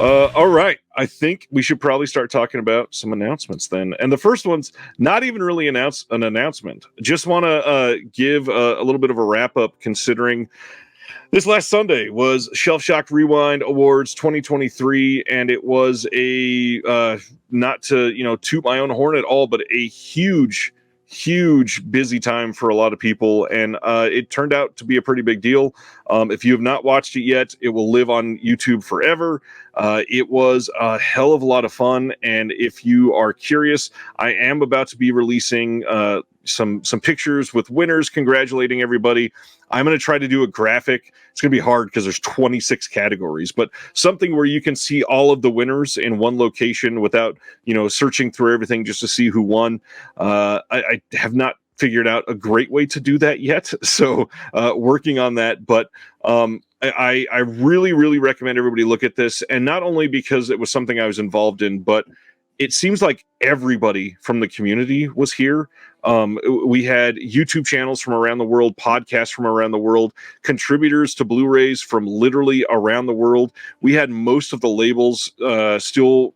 All right. I think we should probably start talking about some announcements then. And the first one's not even really an announcement. Just want to give a little bit of a wrap up, considering this last Sunday was Shelf Shock Rewind Awards 2023, and it was a not to toot my own horn at all, but a huge busy time for a lot of people, and it turned out to be a pretty big deal. If you have not watched it yet, it will live on YouTube forever. It was a hell of a lot of fun, and if you are curious, I am about to be releasing some pictures with winners, congratulating everybody. I'm going to try to do a graphic. It's going to be hard because there's 26 categories, but something where you can see all of the winners in one location without, searching through everything just to see who won. I have not figured out a great way to do that yet, so working on that. But I really, really recommend everybody look at this, and not only because it was something I was involved in, but it seems like everybody from the community was here. We had YouTube channels from around the world, podcasts from around the world, contributors to Blu-rays from literally around the world. We had most of the labels still,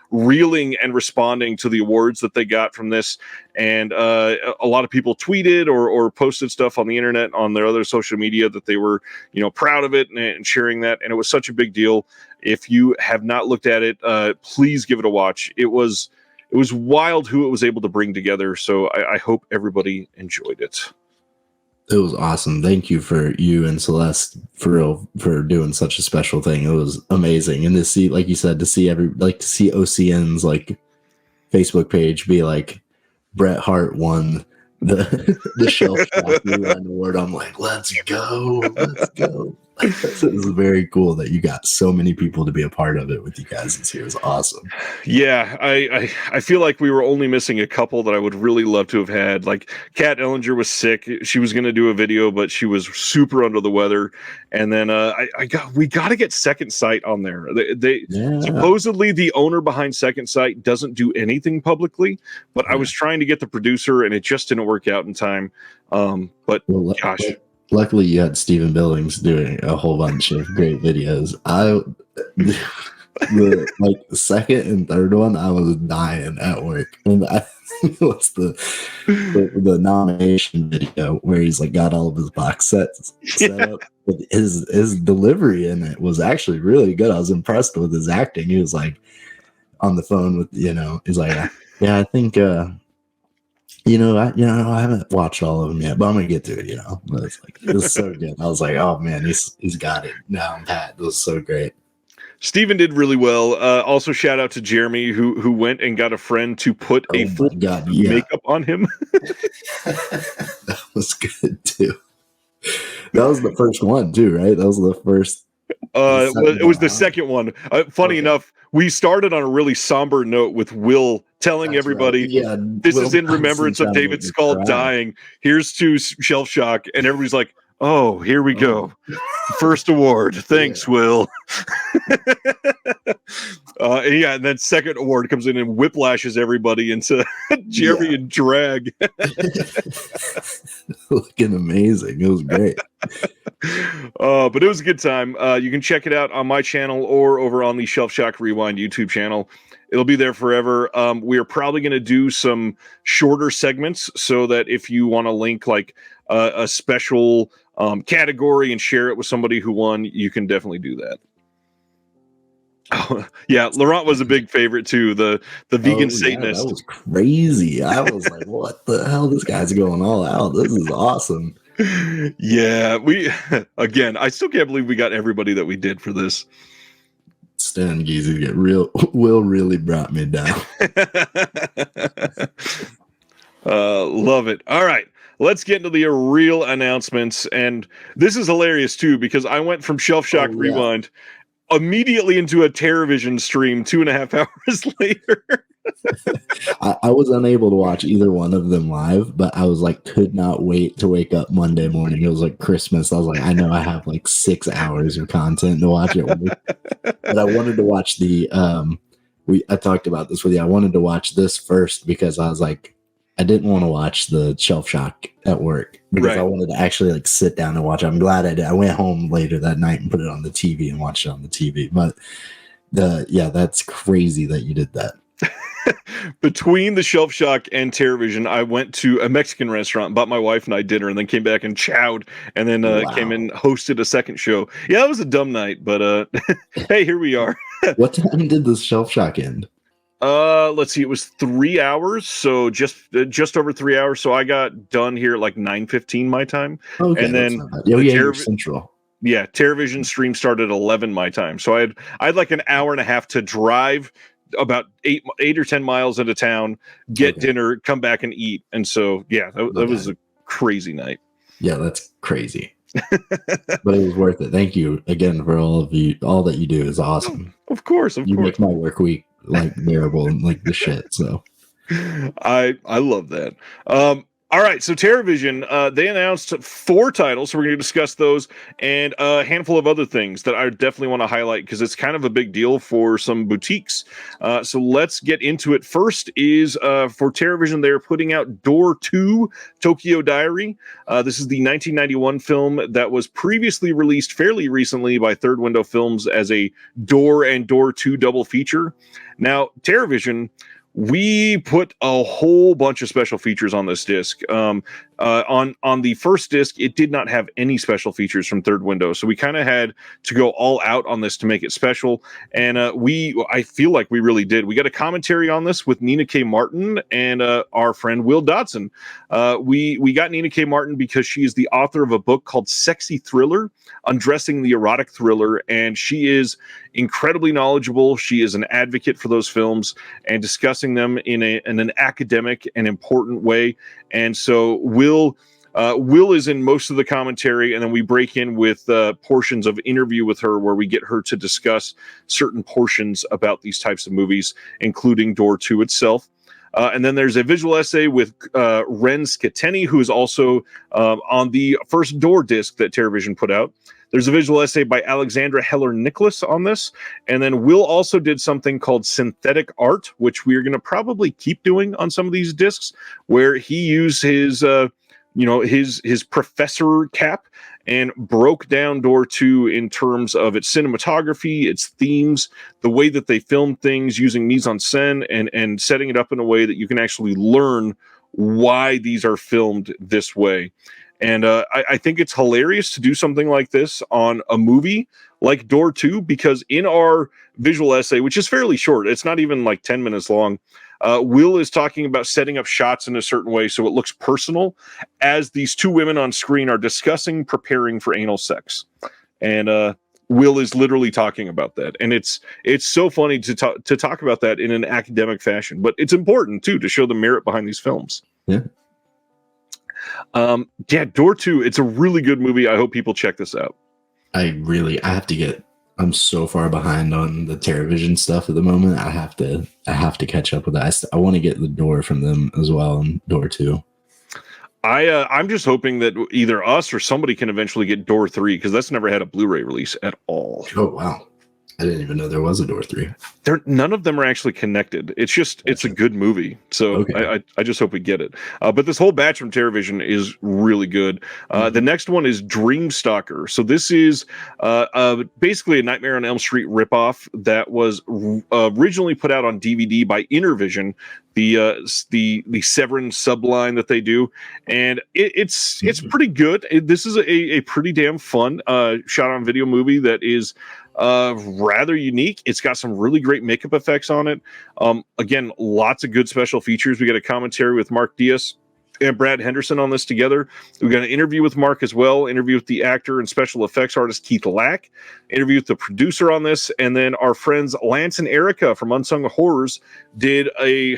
reeling and responding to the awards that they got from this. And a lot of people tweeted or posted stuff on the internet, on their other social media, that they were, proud of it and sharing that. And it was such a big deal. If you have not looked at it, please give it a watch. It was wild who it was able to bring together. So I hope everybody enjoyed it. It was awesome. Thank you for you and Celeste for doing such a special thing. It was amazing. And to see, like you said, to see OCN's like Facebook page be like, Bret Hart won the Shelf Shock Rewind Award. I'm like, let's go. It was very cool that you got so many people to be a part of it with you guys this year. It was awesome. Yeah, I feel like we were only missing a couple that I would really love to have had. Like Kat Ellinger was sick; she was going to do a video, but she was super under the weather. And then we got to get Second Sight on there. Supposedly the owner behind Second Sight doesn't do anything publicly, but I was trying to get the producer, and it just didn't work out in time. Gosh. Luckily, you had Stephen Billings doing a whole bunch of great videos. The second and third one, I was dying at work, and I think it was the nomination video where he's like got all of his box sets set up. But his delivery in it was actually really good. I was impressed with his acting. He was like on the phone with he's like, yeah, I think. I haven't watched all of them yet, but I'm gonna get to it. But it was so good. I was like, oh man, he's got it down pat. It was so great. Steven did really well. Also, shout out to Jeremy who went and got a friend to put a full makeup on him. That was good too. That was the first one too, right? That was the first. It was the second one. Funny enough, we started on a really somber note with Will telling everybody, this Will is in remembrance of David Skull dying. Here's to Shelf Shock. And everybody's like, oh, here we go. First award. Thanks, Will. And then second award comes in and whiplashes everybody into Jerry and drag. Looking amazing. It was great. But it was a good time. You can check it out on my channel or over on the Shelf Shock Rewind YouTube channel. It'll be there forever. We are probably going to do some shorter segments so that if you want to link like a special category and share it with somebody who won, you can definitely do that. Oh, yeah, Laurent was a big favorite too. The vegan Satanist. That was crazy. I was like, what the hell? This guy's going all out. This is awesome. Yeah, I still can't believe we got everybody that we did for this. Stan Geezy Will really brought me down. Love it. All right, let's get into the real announcements. And this is hilarious too, because I went from Shelf Shock Rewind immediately into a TerrorVision stream 2.5 hours later. I was unable to watch either one of them live, but I was like, could not wait to wake up Monday morning. It was like Christmas. I was like, I know I have like 6 hours of content to watch it with. But I wanted to watch I talked about this with you. I wanted to watch this first because I was like, I didn't want to watch the Shelf Shock at work because I wanted to actually like sit down and watch it. I'm glad I did. I went home later that night and put it on the TV and watched it on the TV. But Yeah, that's crazy that you did that. Between the Shelf Shock and TerraVision, I went to a Mexican restaurant, bought my wife and I dinner, and then came back and chowed, and then came and hosted a second show. Yeah, that was a dumb night, but hey, here we are. What time did the Shelf Shock end? Let's see, it was 3 hours, so just over 3 hours. So I got done here at like 9:15 my time. Okay, and then you're Central. Yeah, TerraVision stream started at 11 my time. So I had like an hour and a half to drive about eight or 10 miles into town, get dinner, come back and eat. And so, yeah, that was a crazy night. Yeah, that's crazy. But it was worth it. Thank you again for all that you do is awesome. Of course. You make my work week like bearable and like the shit. So I love that. All right, so TerraVision, they announced 4 titles, so we're going to discuss those and a handful of other things that I definitely want to highlight because it's kind of a big deal for some boutiques. So let's get into it. First is for TerraVision, they're putting out Door 2 Tokyo Diary. This is the 1991 film that was previously released fairly recently by Third Window Films as a Door and Door 2 double feature. Now, TerraVision, we put a whole bunch of special features on this disc. On the first disc, it did not have any special features from Third Window, so we kind of had to go all out on this to make it special. And I feel like we really did. We got a commentary on this with Nina K. Martin and our friend Will Dodson. We got Nina K. Martin because she is the author of a book called Sexy Thriller: Undressing the Erotic Thriller, and she is incredibly knowledgeable. She is an advocate for those films and discussing them in an academic and important way. And so Will is in most of the commentary, and then we break in with portions of interview with her where we get her to discuss certain portions about these types of movies, including Door 2 itself. And then there's a visual essay with Ren Scateni, who is also on the first Door disc that TerraVision put out. There's a visual essay by Alexandra Heller-Nicholas on this. And then Will also did something called Synthetic Art, which we're going to probably keep doing on some of these discs, where he used his professor cap and broke down Door 2 in terms of its cinematography, its themes, the way that they filmed things using mise-en-scène and setting it up in a way that you can actually learn why these are filmed this way. And I think it's hilarious to do something like this on a movie like Door 2, because in our visual essay, which is fairly short, it's not even like 10 minutes long, Will is talking about setting up shots in a certain way so it looks personal as these 2 women on screen are discussing preparing for anal sex. And Will is literally talking about that. And it's so funny to talk about that in an academic fashion, but it's important too to show the merit behind these films. Yeah. Door 2, it's a really good movie. I hope people check this out. I'm so far behind on the TerraVision stuff at the moment. I have to catch up with that. I want to get the Door from them as well, and Door 2. I'm just hoping that either us or somebody can eventually get Door 3, because that's never had a Blu-ray release at all. Oh wow, I didn't even know there was a Door 3. None of them are actually connected. It's just it's a good movie, so okay. I just hope we get it. But this whole batch from TerraVision is really good. The next one is Dreamstalker. So this is basically a Nightmare on Elm Street ripoff that was originally put out on DVD by Intervision, the Severin subline that they do, and it's pretty good. This is a pretty damn fun shot on video movie that is rather unique. It's got some really great makeup effects on it. Again, lots of good special features. We got a commentary with Mark Diaz and Brad Henderson on this together. We got an interview with Mark as well, interview with the actor and special effects artist Keith Lack, interview with the producer on this, and then our friends Lance and Erica from Unsung Horrors did a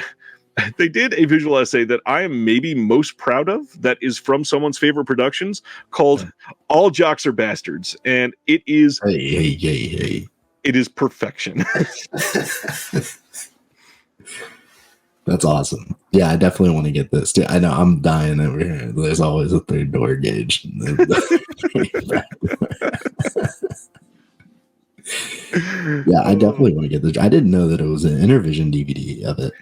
visual essay that I am maybe most proud of that is from someone's favorite productions called All Jocks Are Bastards. And it is hey. It is perfection. That's awesome. Yeah, I definitely want to get this too. I know I'm dying over here. There's always a third door, Gage. Yeah, I definitely want to get this. I didn't know that it was an Intervision DVD of it.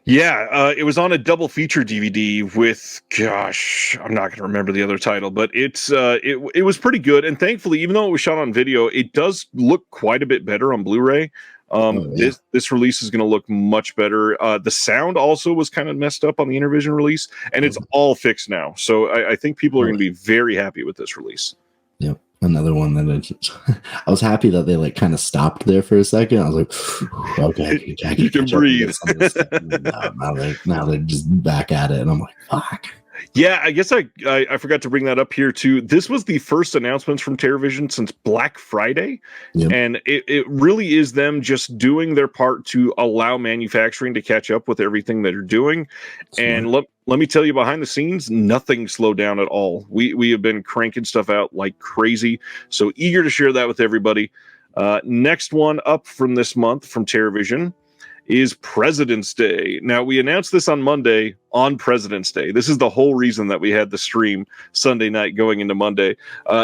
Yeah, it was on a double feature DVD with, I'm not going to remember the other title, but it was pretty good. And thankfully, even though it was shot on video, it does look quite a bit better on Blu-ray. This release is going to look much better. The sound also was kind of messed up on the Intervision release, and it's all fixed now. So I think people are going to be very happy with this release. Yep. Another one that I was happy that they like kind of stopped there for a second. I was like, okay, you can breathe. Now they're just back at it, and I'm like, fuck. Yeah, I guess I forgot to bring that up here too. This was the first announcements from TerraVision since Black Friday. Yep. And it really is them just doing their part to allow manufacturing to catch up with everything that they're doing. Smart. And let me tell you, behind the scenes, nothing slowed down at all. We have been cranking stuff out like crazy. So eager to share that with everybody. Next one up from this month from TerraVision is President's Day. Now, we announced this on Monday on President's Day. This is the whole reason that we had the stream Sunday night going into Monday.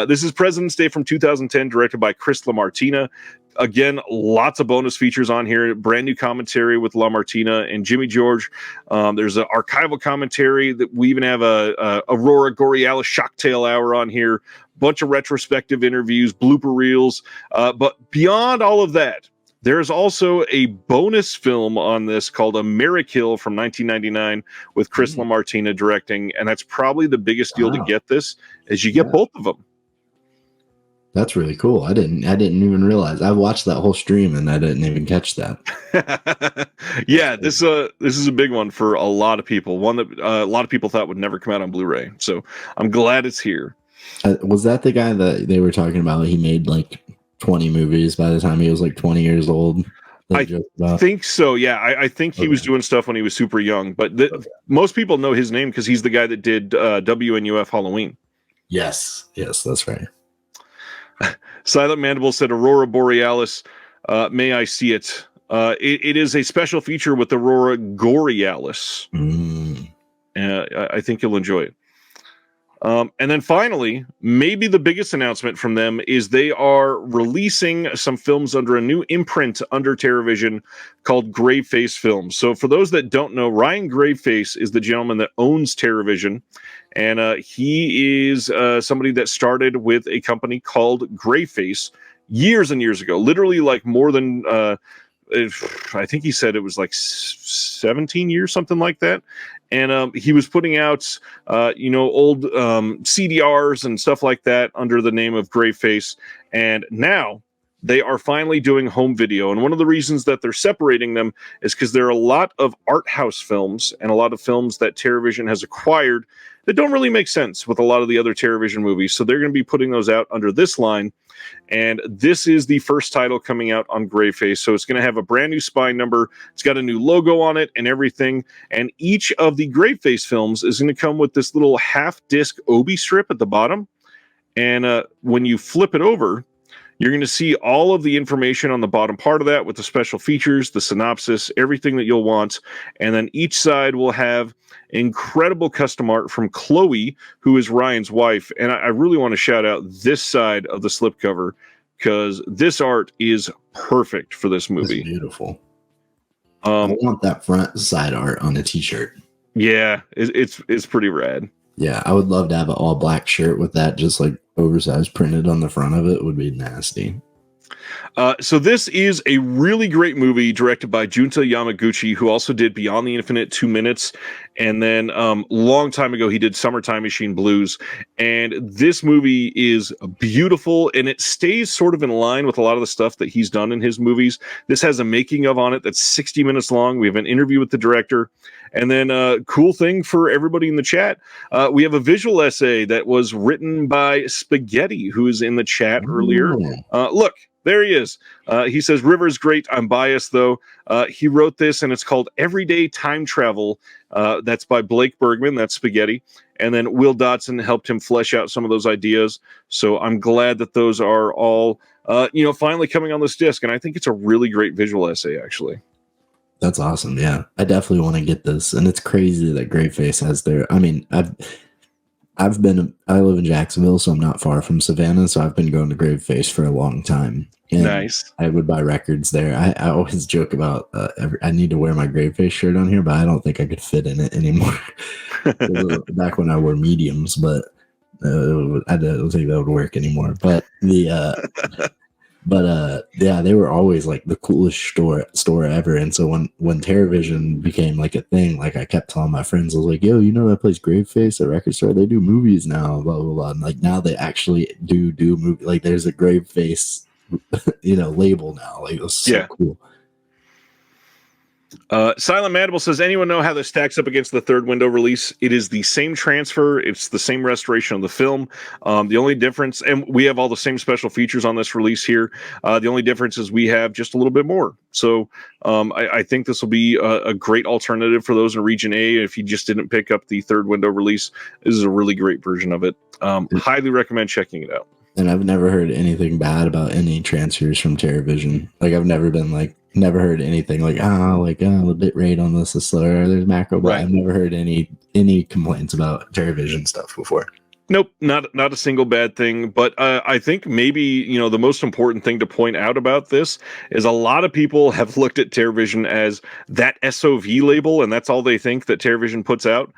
This is President's Day from 2010, directed by Chris LaMartina. Again, lots of bonus features on here. Brand new commentary with LaMartina and Jimmy George. There's an archival commentary. That we even have a Aurora Borealis Shocktail Hour on here. Bunch of retrospective interviews, blooper reels. But beyond all of that, there's also a bonus film on this called Amerikill from 1999 with Chris LaMartina directing, and that's probably the biggest deal to get this, as you get both of them. That's really cool. I didn't even realize. I watched that whole stream and I didn't even catch that. Yeah, this is a big one for a lot of people. One that a lot of people thought would never come out on Blu-ray. So I'm glad it's here. Was that the guy that they were talking about? He made like 20 movies by the time he was like 20 years old. I think so. Yeah, I think he was doing stuff when he was super young. But most people know his name because he's the guy that did WNUF Halloween. Yes, that's right. Silent Mandible said Aurora Borealis. May I see it? It is a special feature with Aurora Borealis. I think you'll enjoy it. And then finally, maybe the biggest announcement from them is they are releasing some films under a new imprint under TerraVision called Graveface Films. So for those that don't know, Ryan Graveface is the gentleman that owns TerraVision. And he is somebody that started with a company called Graveface years and years ago, literally like more than, I think he said it was like 17 years, something like that. And he was putting out, old CDRs and stuff like that under the name of Graveface. And now they are finally doing home video. And one of the reasons that they're separating them is because there are a lot of art house films and a lot of films that TerraVision has acquired that don't really make sense with a lot of the other TerraVision movies. So they're going to be putting those out under this line. And this is the first title coming out on Graveface. So it's going to have a brand new spine number. It's got a new logo on it and everything. And each of the Graveface films is going to come with this little half-disc Obi strip at the bottom. And when you flip it over, you're going to see all of the information on the bottom part of that with the special features, the synopsis, everything that you'll want. And then each side will have incredible custom art from Chloe, who is Ryan's wife. And I really want to shout out this side of the slipcover because this art is perfect for this movie. It's beautiful. I want that front side art on a t-shirt. Yeah, it's pretty rad. Yeah, I would love to have an all black shirt with that just like oversized printed on the front of it. Would be nasty. So this is a really great movie directed by Junta Yamaguchi, who also did Beyond the Infinite 2 Minutes. And then long time ago, he did Summertime Machine Blues. And this movie is beautiful, and it stays sort of in line with a lot of the stuff that he's done in his movies. This has a making of on it that's 60 minutes long. We have an interview with the director. And then cool thing for everybody in the chat, we have a visual essay that was written by Spaghetti, who is in the chat earlier. Look. There he is. He says, River's great. I'm biased, though. He wrote this, and it's called Everyday Time Travel. That's by Blake Bergman. That's Spaghetti. And then Will Dodson helped him flesh out some of those ideas. So I'm glad that those are all, finally coming on this disc. And I think it's a really great visual essay, actually. That's awesome. Yeah, I definitely want to get this. And it's crazy that Graveface has their, I mean, I live in Jacksonville, so I'm not far from Savannah. So I've been going to Graveface for a long time. And nice. I would buy records there. I always joke about I need to wear my Graveface shirt on here, but I don't think I could fit in it anymore. Back when I wore mediums, but I don't think that would work anymore. But But yeah, they were always like the coolest store ever. And so when TerraVision became like a thing, like I kept telling my friends, I was like, yo, you know that place Graveface, a record store, they do movies now, blah blah blah. And like now they actually do movie, like there's a Graveface label now. Like it's so cool. Silent Mandible says, anyone know how this stacks up against the third window release? It is the same transfer. It's the same restoration of the film. The only difference, and we have all the same special features on this release here. The only difference is we have just a little bit more. So I think this will be a great alternative for those in Region A. If you just didn't pick up the third window release, this is a really great version of it. Highly recommend checking it out. And I've never heard anything bad about any transfers from TerraVision. Like I've never heard anything like the bit rate on this is slower. There's macro, but I've never heard any complaints about TerraVision stuff before. Nope, not a single bad thing. But I think maybe the most important thing to point out about this is a lot of people have looked at TerraVision as that SOV label, and that's all they think that TerraVision puts out.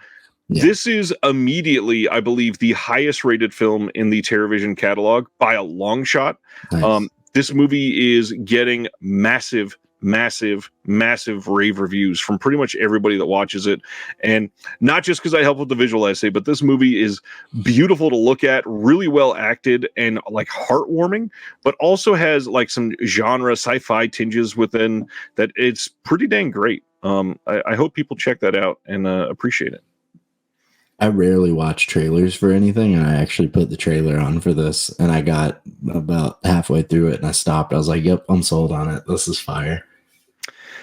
Yeah. This is immediately, I believe, the highest rated film in the TerraVision catalog by a long shot. Nice. This movie is getting massive rave reviews from pretty much everybody that watches it. And not just because I help with the visual essay, but this movie is beautiful to look at, really well acted, and like heartwarming, but also has like some genre sci-fi tinges within that. It's pretty dang great. I hope people check that out and appreciate it. I rarely watch trailers for anything, and I actually put the trailer on for this, and I got about halfway through it, and I stopped. I was like, yep, I'm sold on it. This is fire.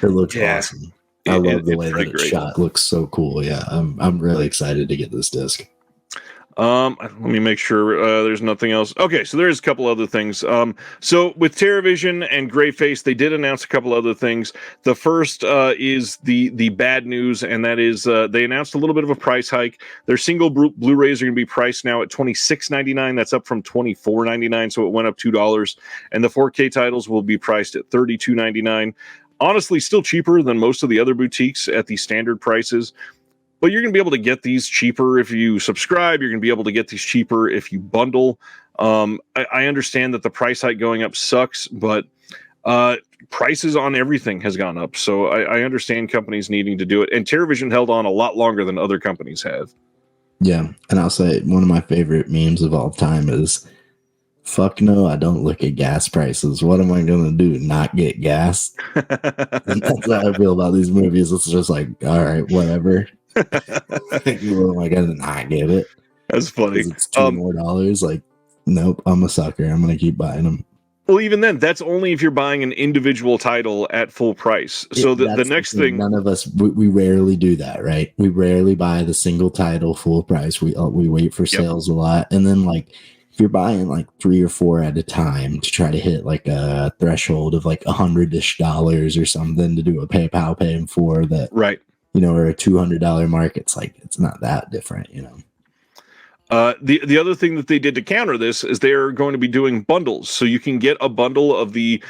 It looks awesome. I love the way that it's shot. It looks so cool. Yeah, I'm really excited to get this disc. Let me make sure there's nothing else. Okay, so there's a couple other things. So with TerraVision and Graveface, they did announce a couple other things. The first is the bad news, and that is they announced a little bit of a price hike. Their single Blu-rays are going to be priced now at $26.99. That's up from $24.99, so it went up $2. And the 4K titles will be priced at $32.99. Honestly, still cheaper than most of the other boutiques at the standard prices. But you're going to be able to get these cheaper if you subscribe. You're going to be able to get these cheaper if you bundle. I understand that the price hike going up sucks, but prices on everything has gone up. So I understand companies needing to do it. And TerraVision held on a lot longer than other companies have. Yeah. And I'll say one of my favorite memes of all time is, fuck no, I don't look at gas prices. What am I going to do? Not get gas? And that's how I feel about these movies. It's just like, all right, whatever. What am I gonna not get it? That's funny. It's $2 more. Like, nope, I'm a sucker. I'm gonna keep buying them. Well, even then, that's only if you're buying an individual title at full price. So the next thing, none of us, we rarely do that, right? We rarely buy the single title full price. We wait for sales a lot, and then like if you're buying like 3 or 4 at a time to try to hit like a threshold of like $100-ish or something to do a PayPal paying for that, right? Or a $200 mark, it's like it's not that different, The other thing that they did to counter this is they're going to be doing bundles, so you can get a bundle of the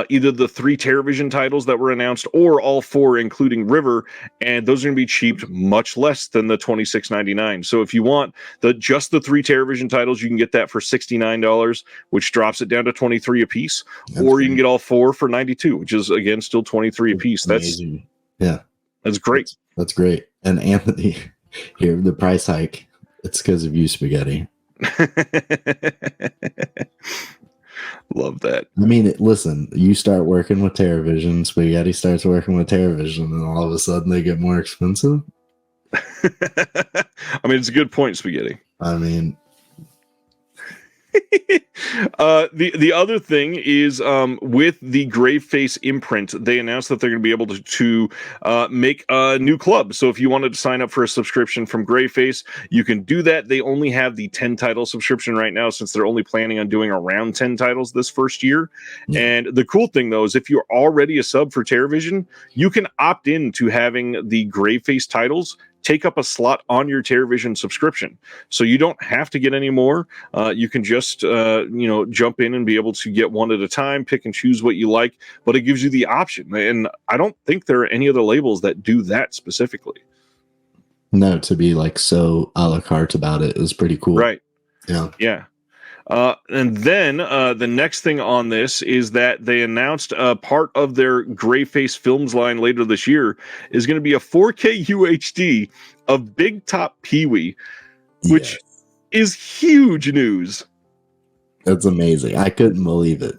either the 3 TerraVision titles that were announced or all 4, including River, and those are going to be cheap, much less than the $26.99. So if you want just the 3 TerraVision titles, you can get that for $69, which drops it down to $23 a piece, or you can get all 4 for $92, which is again still $23 a piece. That's amazing. That's great. That's great. And Anthony, here, the price hike, it's because of you, Spaghetti. Love that. I mean, listen, you start working with TerraVision, Spaghetti starts working with TerraVision, and all of a sudden they get more expensive. I mean, it's a good point, Spaghetti. I mean... the other thing is with the Graveface imprint, they announced that they're going to be able to make a new club. So if you wanted to sign up for a subscription from Graveface, you can do that. They only have the 10 title subscription right now, since they're only planning on doing around 10 titles this first year. Yeah. And the cool thing though is if you're already a sub for TerraVision, you can opt in to having the Graveface titles take up a slot on your TerraVision subscription. So you don't have to get any more. You can just, jump in and be able to get one at a time, pick and choose what you like, but it gives you the option. And I don't think there are any other labels that do that specifically. No, to be like so a la carte about it is pretty cool. Right. Yeah. Yeah. And then the next thing on this is that they announced part of their Greyface Films line later this year is going to be a 4K UHD of Big Top Pee-wee, which is huge news. That's amazing. I couldn't believe it.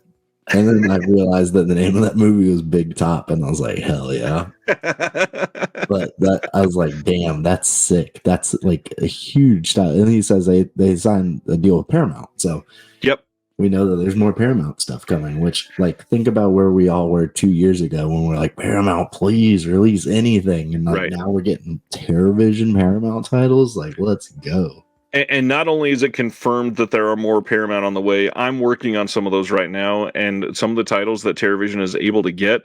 And then I realized that the name of that movie was Big Top, and I was like, hell yeah. But I was like, damn, that's sick. That's like a huge stuff. And he says they signed a deal with Paramount. So yep. We know that there's more Paramount stuff coming, which, like, think about where we all were 2 years ago when we're like, Paramount, please release anything. And like now we're getting TerraVision Paramount titles. Like, let's go. And not only is it confirmed that there are more Paramount on the way, I'm working on some of those right now. And some of the titles that TerraVision is able to get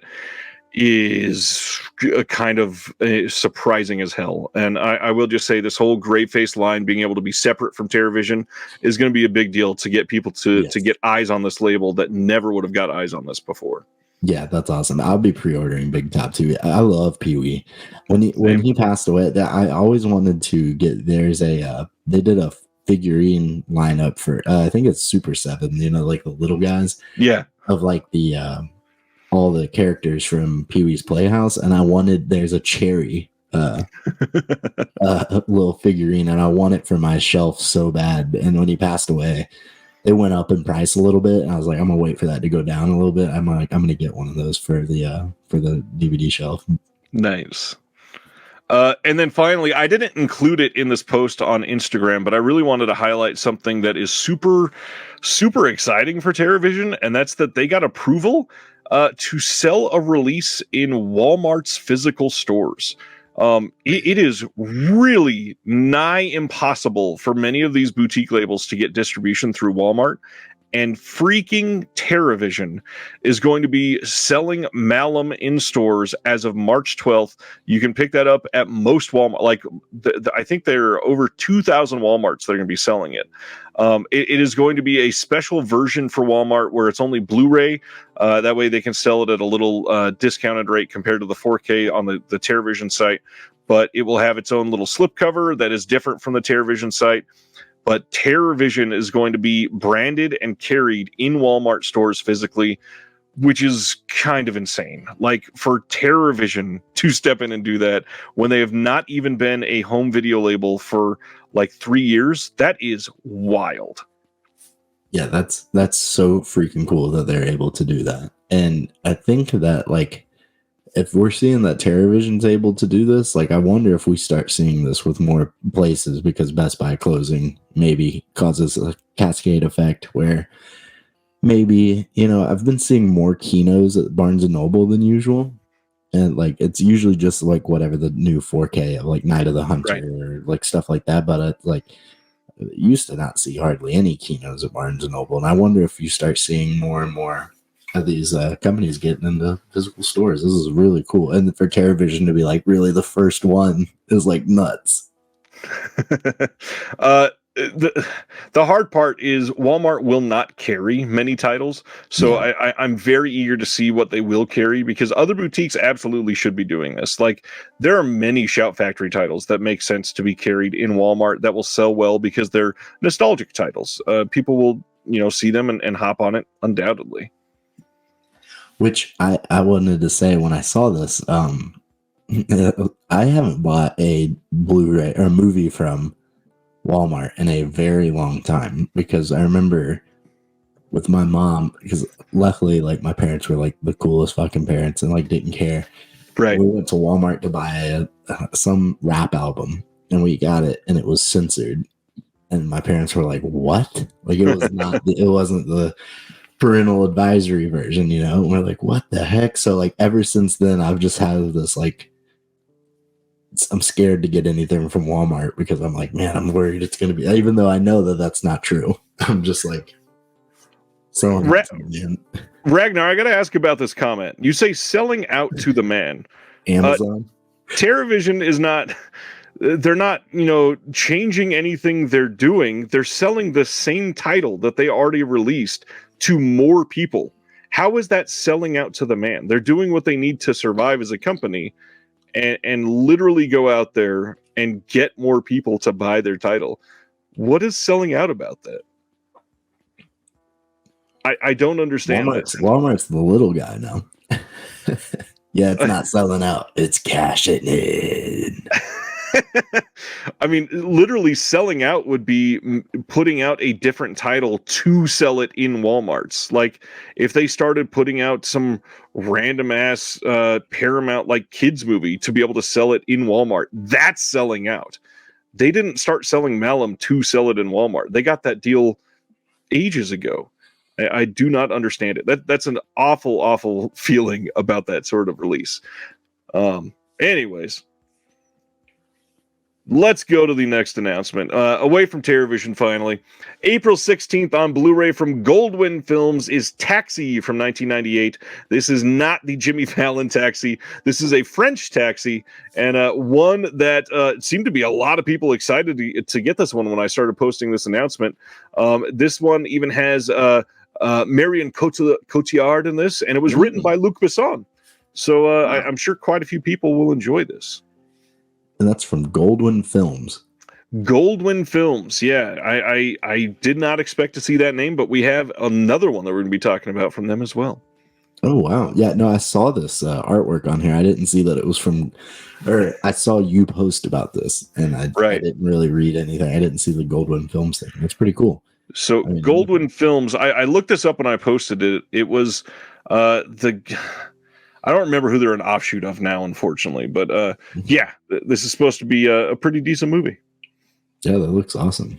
is kind of surprising as hell. And I will just say this whole Greyface line being able to be separate from TerraVision is going to be a big deal to get people to get eyes on this label that never would have got eyes on this before. Yeah, that's awesome. I'll be pre-ordering Big Top too. I love Pee-wee. When he passed away, that I always wanted to get. There's a they did a figurine lineup for I think it's Super 7. You know, like the little guys. Yeah. Of like the all the characters from Pee-wee's Playhouse, and I wanted. There's a cherry little figurine, and I want it for my shelf so bad. And when he passed away, it went up in price a little bit, and I was like, I'm gonna wait for that to go down a little bit. I'm gonna get one of those for the DVD shelf. Nice. And then finally, I didn't include it in this post on Instagram, but I really wanted to highlight something that is super, super exciting for TerraVision, and that's that they got approval to sell a release in Walmart's physical stores. It is really nigh impossible for many of these boutique labels to get distribution through Walmart. And freaking TerraVision is going to be selling Malum in stores as of March 12th. You can pick that up at most Walmart. Like I think there are over 2,000 Walmarts that are going to be selling it. It is going to be a special version for Walmart where it's only Blu-ray. That way they can sell it at a little discounted rate compared to the 4K on the TerraVision site. But it will have its own little slipcover that is different from the TerraVision site. But TerraVision is going to be branded and carried in Walmart stores physically, which is kind of insane. Like for TerraVision to step in and do that when they have not even been a home video label for like 3 years, that is wild. Yeah, that's so freaking cool that they're able to do that. And I think that like if we're seeing that TerraVision's able to do this, like I wonder if we start seeing this with more places, because Best Buy closing maybe causes a cascade effect where maybe, you know, I've been seeing more Kinos at Barnes & Noble than usual. And like it's usually just like whatever the new 4K of like Night of the Hunter or like stuff like that. But it's like used to not see hardly any Kinos at Barnes & Noble. And I wonder if you start seeing more and more of these companies getting into physical stores. This is really cool. And for TerraVision to be like really the first one is like nuts. The hard part is Walmart will not carry many titles. So I'm very eager to see what they will carry, because other boutiques absolutely should be doing this. Like there are many Shout Factory titles that make sense to be carried in Walmart that will sell well because they're nostalgic titles. People will, you know, see them and hop on it undoubtedly. Which I wanted to say when I saw this, I haven't bought a Blu-ray or a movie from Walmart in a very long time, because I remember with my mom, because luckily like my parents were like the coolest fucking parents and like didn't care. Right. We went to Walmart to buy some rap album, and we got it and it was censored. And my parents were like, what? Like it was not, it wasn't the parental advisory version, you know? And we're like, what the heck? So like ever since then, I've just had this like, I'm scared to get anything from Walmart because I'm like, man, I'm worried it's going to be, even though I know that that's not true. I'm just like, so Ragnar, I got to ask about this comment. You say selling out to the man. Amazon. TerraVision is not, they're not, you know, changing anything they're doing. They're selling the same title that they already released to more people. How is that selling out to the man? They're doing what they need to survive as a company and literally go out there and get more people to buy their title. What is selling out about that? I don't understand this. Walmart's the little guy now. Yeah, it's not selling out. It's cashing in. I mean, literally selling out would be putting out a different title to sell it in Walmarts. Like if they started putting out some random ass Paramount like kids movie to be able to sell it in Walmart, that's selling out. They didn't start selling Malum to sell it in Walmart. They got that deal ages ago. I do not understand it. That's an awful feeling about that sort of release. Anyways, let's go to the next announcement. Away from TerrorVision, finally. April 16th on Blu-ray from Goldwyn Films is Taxi from 1998. This is not the Jimmy Fallon Taxi. This is a French Taxi, and one that seemed to be a lot of people excited to get this one when I started posting this announcement. This one even has Marion Cotillard in this, and it was written by Luc Besson. So I'm sure quite a few people will enjoy this. And that's from Goldwyn Films. Goldwyn Films, yeah. I did not expect to see that name, but we have another one that we're going to be talking about from them as well. Oh, wow. Yeah, no, I saw this artwork on here. I didn't see that it was from, or I saw you post about this, and I didn't really read anything. I didn't see the Goldwyn Films thing. It's pretty cool. So Goldwyn Films, I looked this up when I posted it. It was I don't remember who they're an offshoot of now, unfortunately. But yeah, this is supposed to be a pretty decent movie. Yeah, that looks awesome.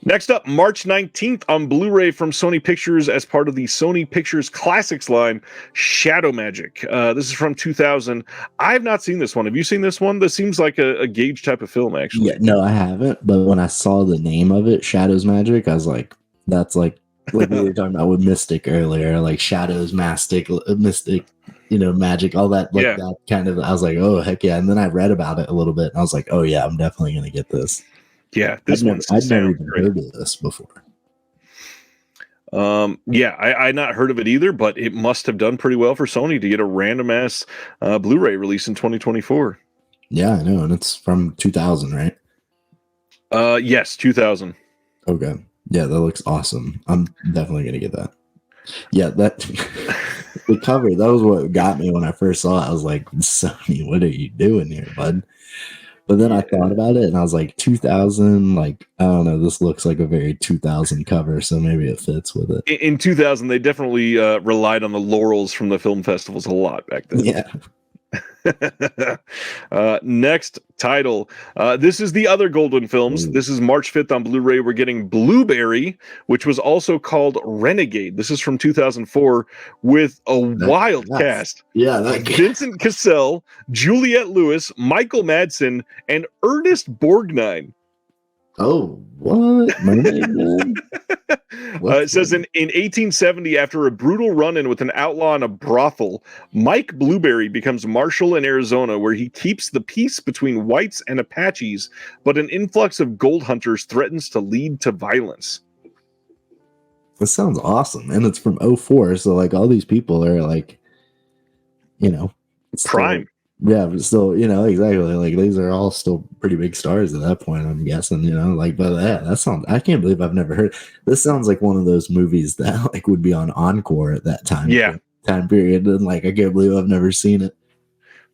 Next up, March 19th on Blu-ray from Sony Pictures as part of the Sony Pictures Classics line, Shadow Magic. This is from 2000. I have not seen this one. Have you seen this one? This seems like a Gage type of film, actually. Yeah, no, I haven't. But when I saw the name of it, Shadows Magic, I was like, that's like we were talking about with Mystic earlier, like Shadows, Mystic, magic, all that, like that kind of. I was like, oh heck yeah! And then I read about it a little bit, and I was like, oh yeah, I'm definitely gonna get this. Yeah, this one I'd never even heard of this before. Yeah, I not heard of it either, but it must have done pretty well for Sony to get a random ass Blu-ray release in 2024. Yeah, I know, and it's from 2000, right? Yes, 2000. Okay, yeah, that looks awesome. I'm definitely gonna get that. Yeah, that the cover, that was what got me when I first saw it. I was like, Sony, what are you doing here, bud? But then I thought about it, and I was like, 2000, like, I don't know, this looks like a very 2000 cover, so maybe it fits with it. In 2000, they definitely relied on the laurels from the film festivals a lot back then. Yeah. Next title. This is the other Goldwyn Films. Ooh. This is March 5th on Blu-ray. We're getting Blueberry, which was also called Renegade. This is from 2004 with a wild cast. Yeah, Vincent Cassel, Juliette Lewis, Michael Madsen, and Ernest Borgnine. Oh, what? It says in 1870, after a brutal run-in with an outlaw in a brothel, Mike Blueberry becomes marshal in Arizona, where he keeps the peace between whites and Apaches, but an influx of gold hunters threatens to lead to violence. This sounds awesome, and it's from 04, so like all these people are like, prime. Yeah, but still, exactly. Like these are all still pretty big stars at that point, I'm guessing, but yeah, that sounds, I can't believe I've never heard. This sounds like one of those movies that like would be on Encore at that time. Yeah. Time period. And like, I can't believe I've never seen it.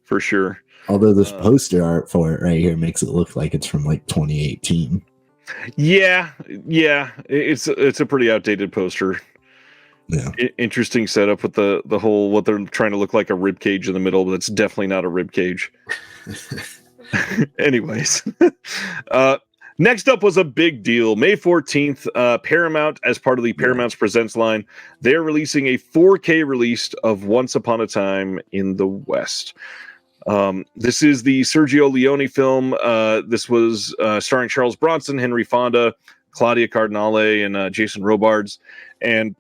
For sure. Although this poster art for it right here makes it look like it's from like 2018. Yeah. It's a pretty outdated poster. Yeah. Interesting setup with the whole, what they're trying to look like a rib cage in the middle, but it's definitely not a rib cage. Anyways, next up was a big deal. May 14th, Paramount, as part of the Paramount's Presents line, they're releasing a 4K release of Once Upon a Time in the West. This is the Sergio Leone film. This was starring Charles Bronson, Henry Fonda, Claudia Cardinale, and Jason Robards. And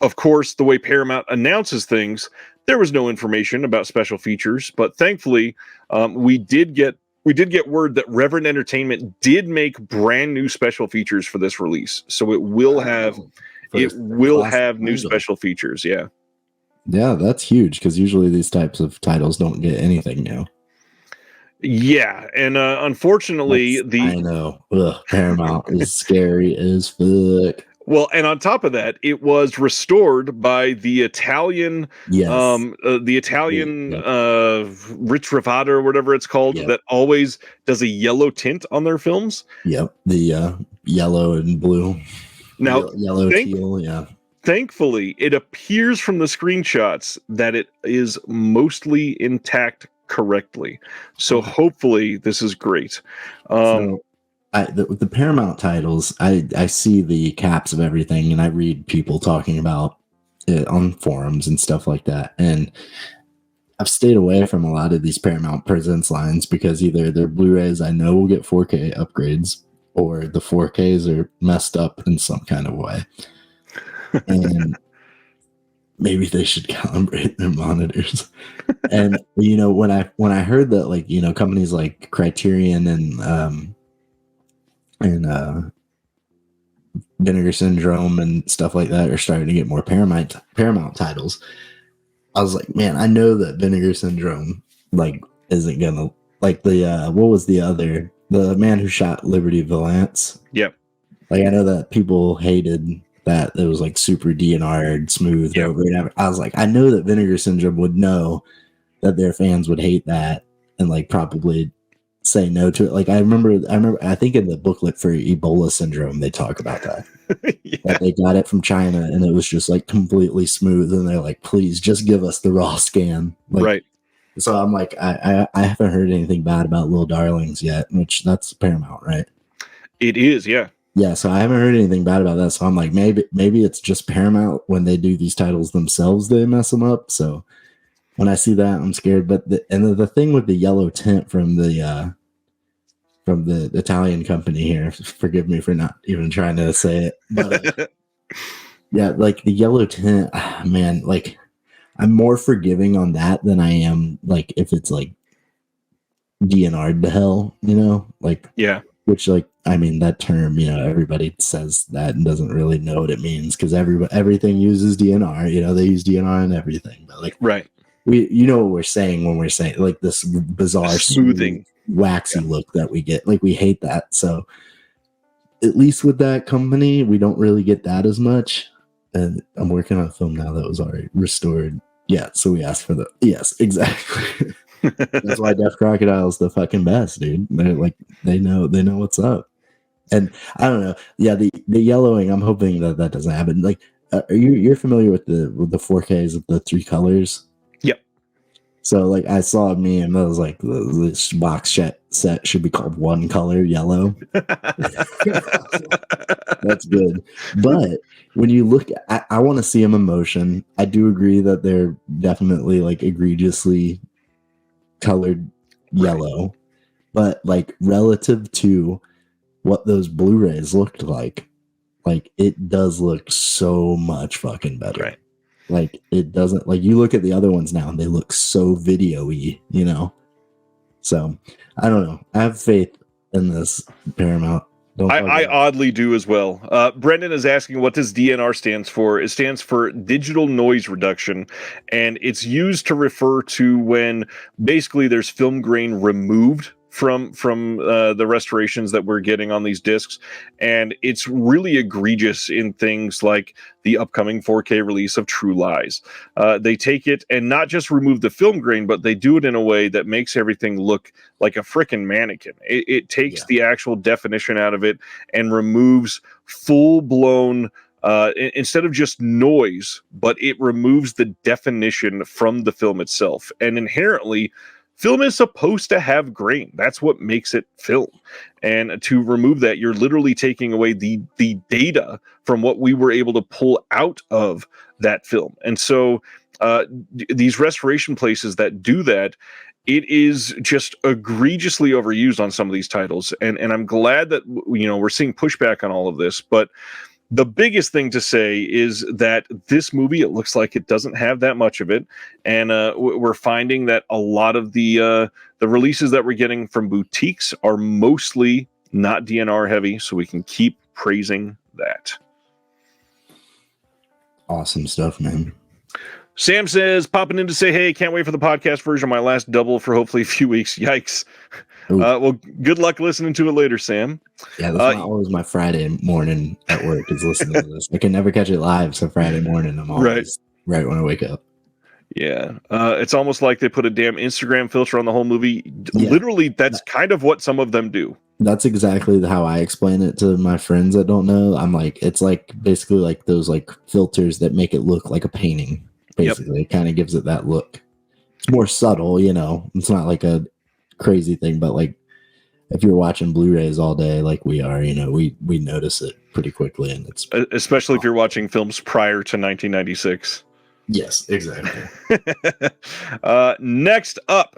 of course, the way Paramount announces things, there was no information about special features, but thankfully, we did get word that Reverend Entertainment did make brand new special features for this release. So it will have new special features. Yeah. Yeah, that's huge because usually these types of titles don't get anything new. Yeah, and unfortunately, I know Paramount is scary as fuck. Well, and on top of that, it was restored by the Italian, Yes. the Italian Yep. Ritrovata or whatever it's called, Yep. that always does a yellow tint on their films. Yep. The yellow and blue. Now, Yellow, teal. Yeah. thankfully, it appears from the screenshots that it is mostly intact correctly. So hopefully, this is great. So the Paramount titles, I see the caps of everything, and I read people talking about it on forums and stuff like that. And I've stayed away from a lot of these Paramount Presents lines because either their Blu-rays I know will get 4K upgrades, or the 4Ks are messed up in some kind of way. And maybe they should calibrate their monitors. And when I heard that, like, companies like Criterion and Vinegar Syndrome and stuff like that are starting to get more Paramount titles, I was like, man, I know that Vinegar Syndrome like isn't gonna like the what was the man who shot Liberty Valance. Yep. Like, I know that people hated that it was like super DNR'd, smooth over and I was like, I know that Vinegar Syndrome would know that their fans would hate that and like probably say no to it. Like, I think in the booklet for Ebola syndrome they talk about that. That they got it from China and it was just like completely smooth, and they're like, please just give us the raw scan. Like, right. So I'm like, I haven't heard anything bad about Little Darlings yet, which that's Paramount, right? It is, yeah. Yeah, so I haven't heard anything bad about that. So I'm like, maybe it's just Paramount when they do these titles themselves, they mess them up. So when I see that, I'm scared. But the thing with the yellow tint from the Italian company here, forgive me for not even trying to say it, but yeah, like the yellow tint, man, like I'm more forgiving on that than I am like if it's like DNR'd to hell, like, yeah. Which, like, I mean, that term, everybody says that and doesn't really know what it means because everything uses DNR. They use DNR and everything, but like, right. What we're saying when we're saying like this bizarre smoothing, waxy look that we get. Like, we hate that. So at least with that company, we don't really get that as much. And I'm working on a film now that was already restored. Yeah, so we asked for yes, exactly. That's why Deaf Crocodile's the fucking best, dude. They're like, they know what's up. And I don't know. Yeah, the yellowing, I'm hoping that doesn't happen. Like, you're familiar with the 4Ks of the 3 colors? Yep. So like, I saw a meme that was like, this box set should be called one color yellow. That's good. But when you look at, I want to see them in motion. I do agree that they're definitely like egregiously colored yellow, but like relative to what those Blu-rays looked like it does look so much fucking better. Right. Like, it doesn't, like, you look at the other ones now and they look so video-y, So I don't know. I have faith in this Paramount. I oddly do as well. Brendan is asking, what does DNR stands for? It stands for digital noise reduction, and it's used to refer to when basically there's film grain removed from the restorations that we're getting on these discs, and it's really egregious in things like the upcoming 4K release of True Lies. They take it and not just remove the film grain, but they do it in a way that makes everything look like a frickin' mannequin. It takes the actual definition out of it and removes full-blown instead of just noise, but it removes the definition from the film itself. And inherently, film is supposed to have grain. That's what makes it film. And to remove that, you're literally taking away the data from what we were able to pull out of that film. And so these restoration places that do that, it is just egregiously overused on some of these titles. And I'm glad that, we're seeing pushback on all of this. But the biggest thing to say is that this movie, it looks like it doesn't have that much of it. And we're finding that a lot of the releases that we're getting from boutiques are mostly not DNR heavy. So we can keep praising that. Awesome stuff, man. Sam says, popping in to say, hey, can't wait for the podcast version of my last double for hopefully a few weeks. Yikes. Ooh. Well, good luck listening to it later, Sam. Yeah, that's always my Friday morning at work is listening to this. I can never catch it live, so Friday morning I'm always right when I wake up. Yeah, it's almost like they put a damn Instagram filter on the whole movie. Yeah. Literally, that's kind of what some of them do. That's exactly how I explain it to my friends that don't know. I'm like, it's like basically like those like filters that make it look like a painting. Basically, It kind of gives it that look. It's more subtle, you know. It's not like a crazy thing, but like if you're watching Blu-rays all day, like we are, you know, we notice it pretty quickly, and it's especially if you're watching films prior to 1996. Yes, exactly. Next up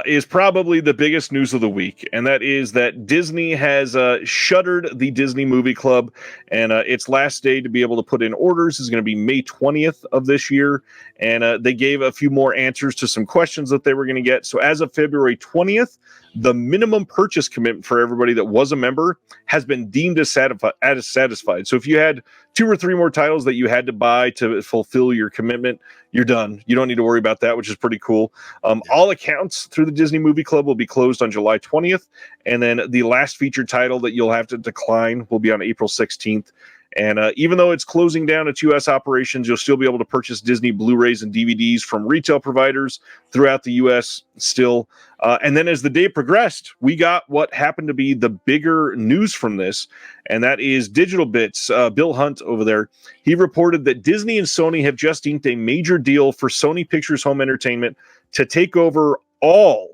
is probably the biggest news of the week, and that is that Disney has shuttered the Disney Movie Club, and its last day to be able to put in orders is going to be May 20th of this year, and they gave a few more answers to some questions that they were going to get. So as of February 20th, the minimum purchase commitment for everybody that was a member has been deemed as satisfied. So if you had 2 or 3 more titles that you had to buy to fulfill your commitment, you're done. You don't need to worry about that, which is pretty cool. All accounts through the Disney Movie Club will be closed on July 20th. And then the last featured title that you'll have to decline will be on April 16th. And even though it's closing down its U.S. operations, you'll still be able to purchase Disney Blu-rays and DVDs from retail providers throughout the U.S. still. And then as the day progressed, we got what happened to be the bigger news from this, and that is Digital Bits. Bill Hunt over there, he reported that Disney and Sony have just inked a major deal for Sony Pictures Home Entertainment to take over all,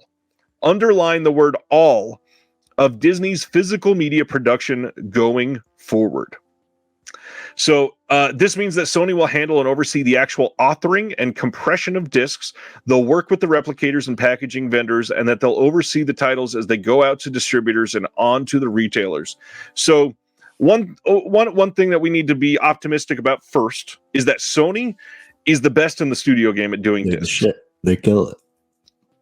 underline the word all, of Disney's physical media production going forward. So this means that Sony will handle and oversee the actual authoring and compression of discs. They'll work with the replicators and packaging vendors, and that they'll oversee the titles as they go out to distributors and on to the retailers. So one thing that we need to be optimistic about first is that Sony is the best in the studio game at doing this. Shit, they kill it.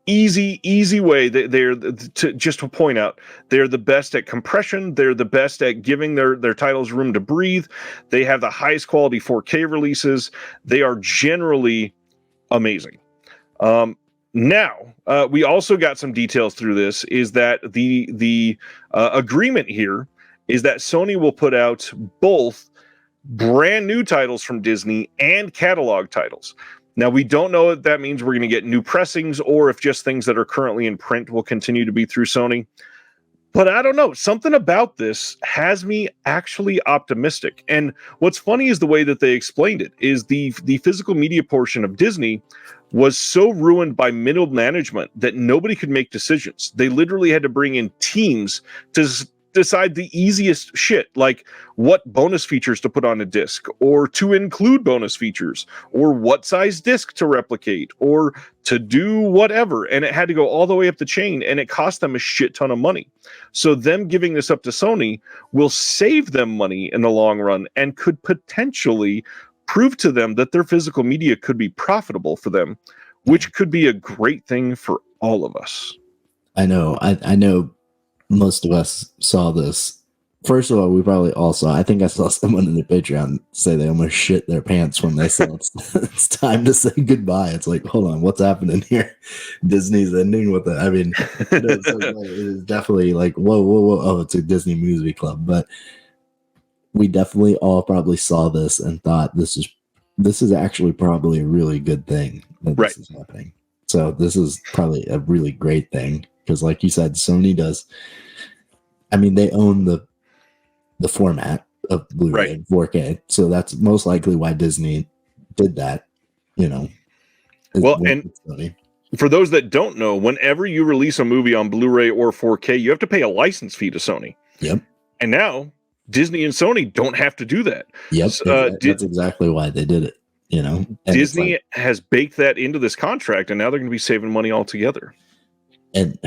Easy way. They're to point out, they're the best at compression. They're the best at giving their titles room to breathe. They have the highest quality 4K releases. They are generally amazing. Now, we also got some details through this, is that the agreement here is that Sony will put out both brand new titles from Disney and catalog titles. Now, we don't know if that means we're going to get new pressings or if just things that are currently in print will continue to be through Sony. But I don't know. Something about this has me actually optimistic. And what's funny is the way that they explained it is the physical media portion of Disney was so ruined by middle management that nobody could make decisions. They literally had to bring in teams to decide the easiest shit, like what bonus features to put on a disc, or to include bonus features, or what size disc to replicate, or to do whatever. And it had to go all the way up the chain, and it cost them a shit ton of money. So them giving this up to Sony will save them money in the long run and could potentially prove to them that their physical media could be profitable for them, which could be a great thing for all of us. I know. I know most of us saw this. First of all, we probably all saw, I think I saw someone in the Patreon say they almost shit their pants when they saw it's time to say goodbye. It's like, hold on, what's happening here? Disney's ending with it. I mean, it is definitely like, whoa. Oh, it's a Disney Movie Club. But we definitely all probably saw this and thought this is actually probably a really good thing that this is happening. So this is probably a really great thing. Because like you said, Sony does, I mean, they own the format of Blu-ray and 4K. So that's most likely why Disney did that, you know. Well, and for those that don't know, whenever you release a movie on Blu-ray or 4K, you have to pay a license fee to Sony. Yep. And now Disney and Sony don't have to do that. Yep. That's exactly why they did it, you know. And Disney has baked that into this contract, and now they're going to be saving money altogether. And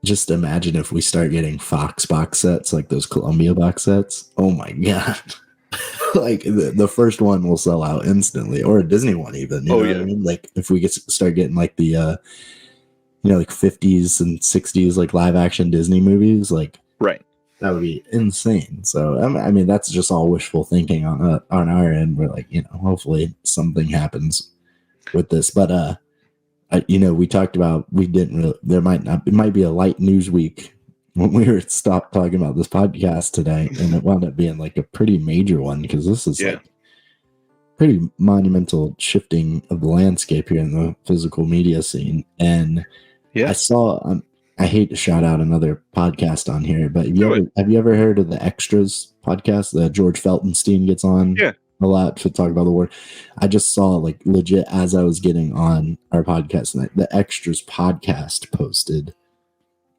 just imagine if we start getting Fox box sets, like those Columbia box sets. Oh my God. Like the first one will sell out instantly, or a Disney one even. You know what I mean? Like if we start getting like the, like 50s and 60s, like live action Disney movies, like that would be insane. So, I mean, that's just all wishful thinking on our end. We're like, hopefully something happens with this, but, We talked about, we didn't really, it might be a light news week when we were stopped talking about this podcast today, and it wound up being like a pretty major one, because this is like pretty monumental shifting of the landscape here in the physical media scene. And I saw, I hate to shout out another podcast on here, but have you ever heard of the Extras podcast that George Feltenstein gets on? Yeah. A lot to talk about the war. I just saw, like, legit as I was getting on our podcast, the Extras podcast posted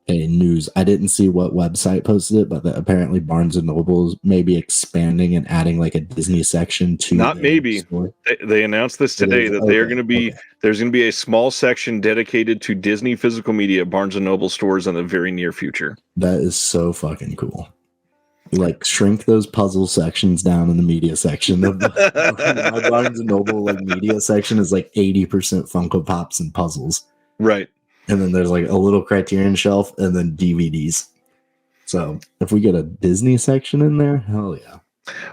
a news. I didn't see what website posted it, but apparently Barnes and Noble is maybe expanding and adding like a Disney section to. Not maybe. They announced this today that they are going to be. There's going to be a small section dedicated to Disney physical media at Barnes and Noble stores in the very near future. That is so fucking cool. Like, shrink those puzzle sections down in the media section. My Barnes and Noble like media section is like 80% Funko Pops and puzzles. Right. And then there's like a little Criterion shelf and then DVDs. So if we get a Disney section in there, hell yeah.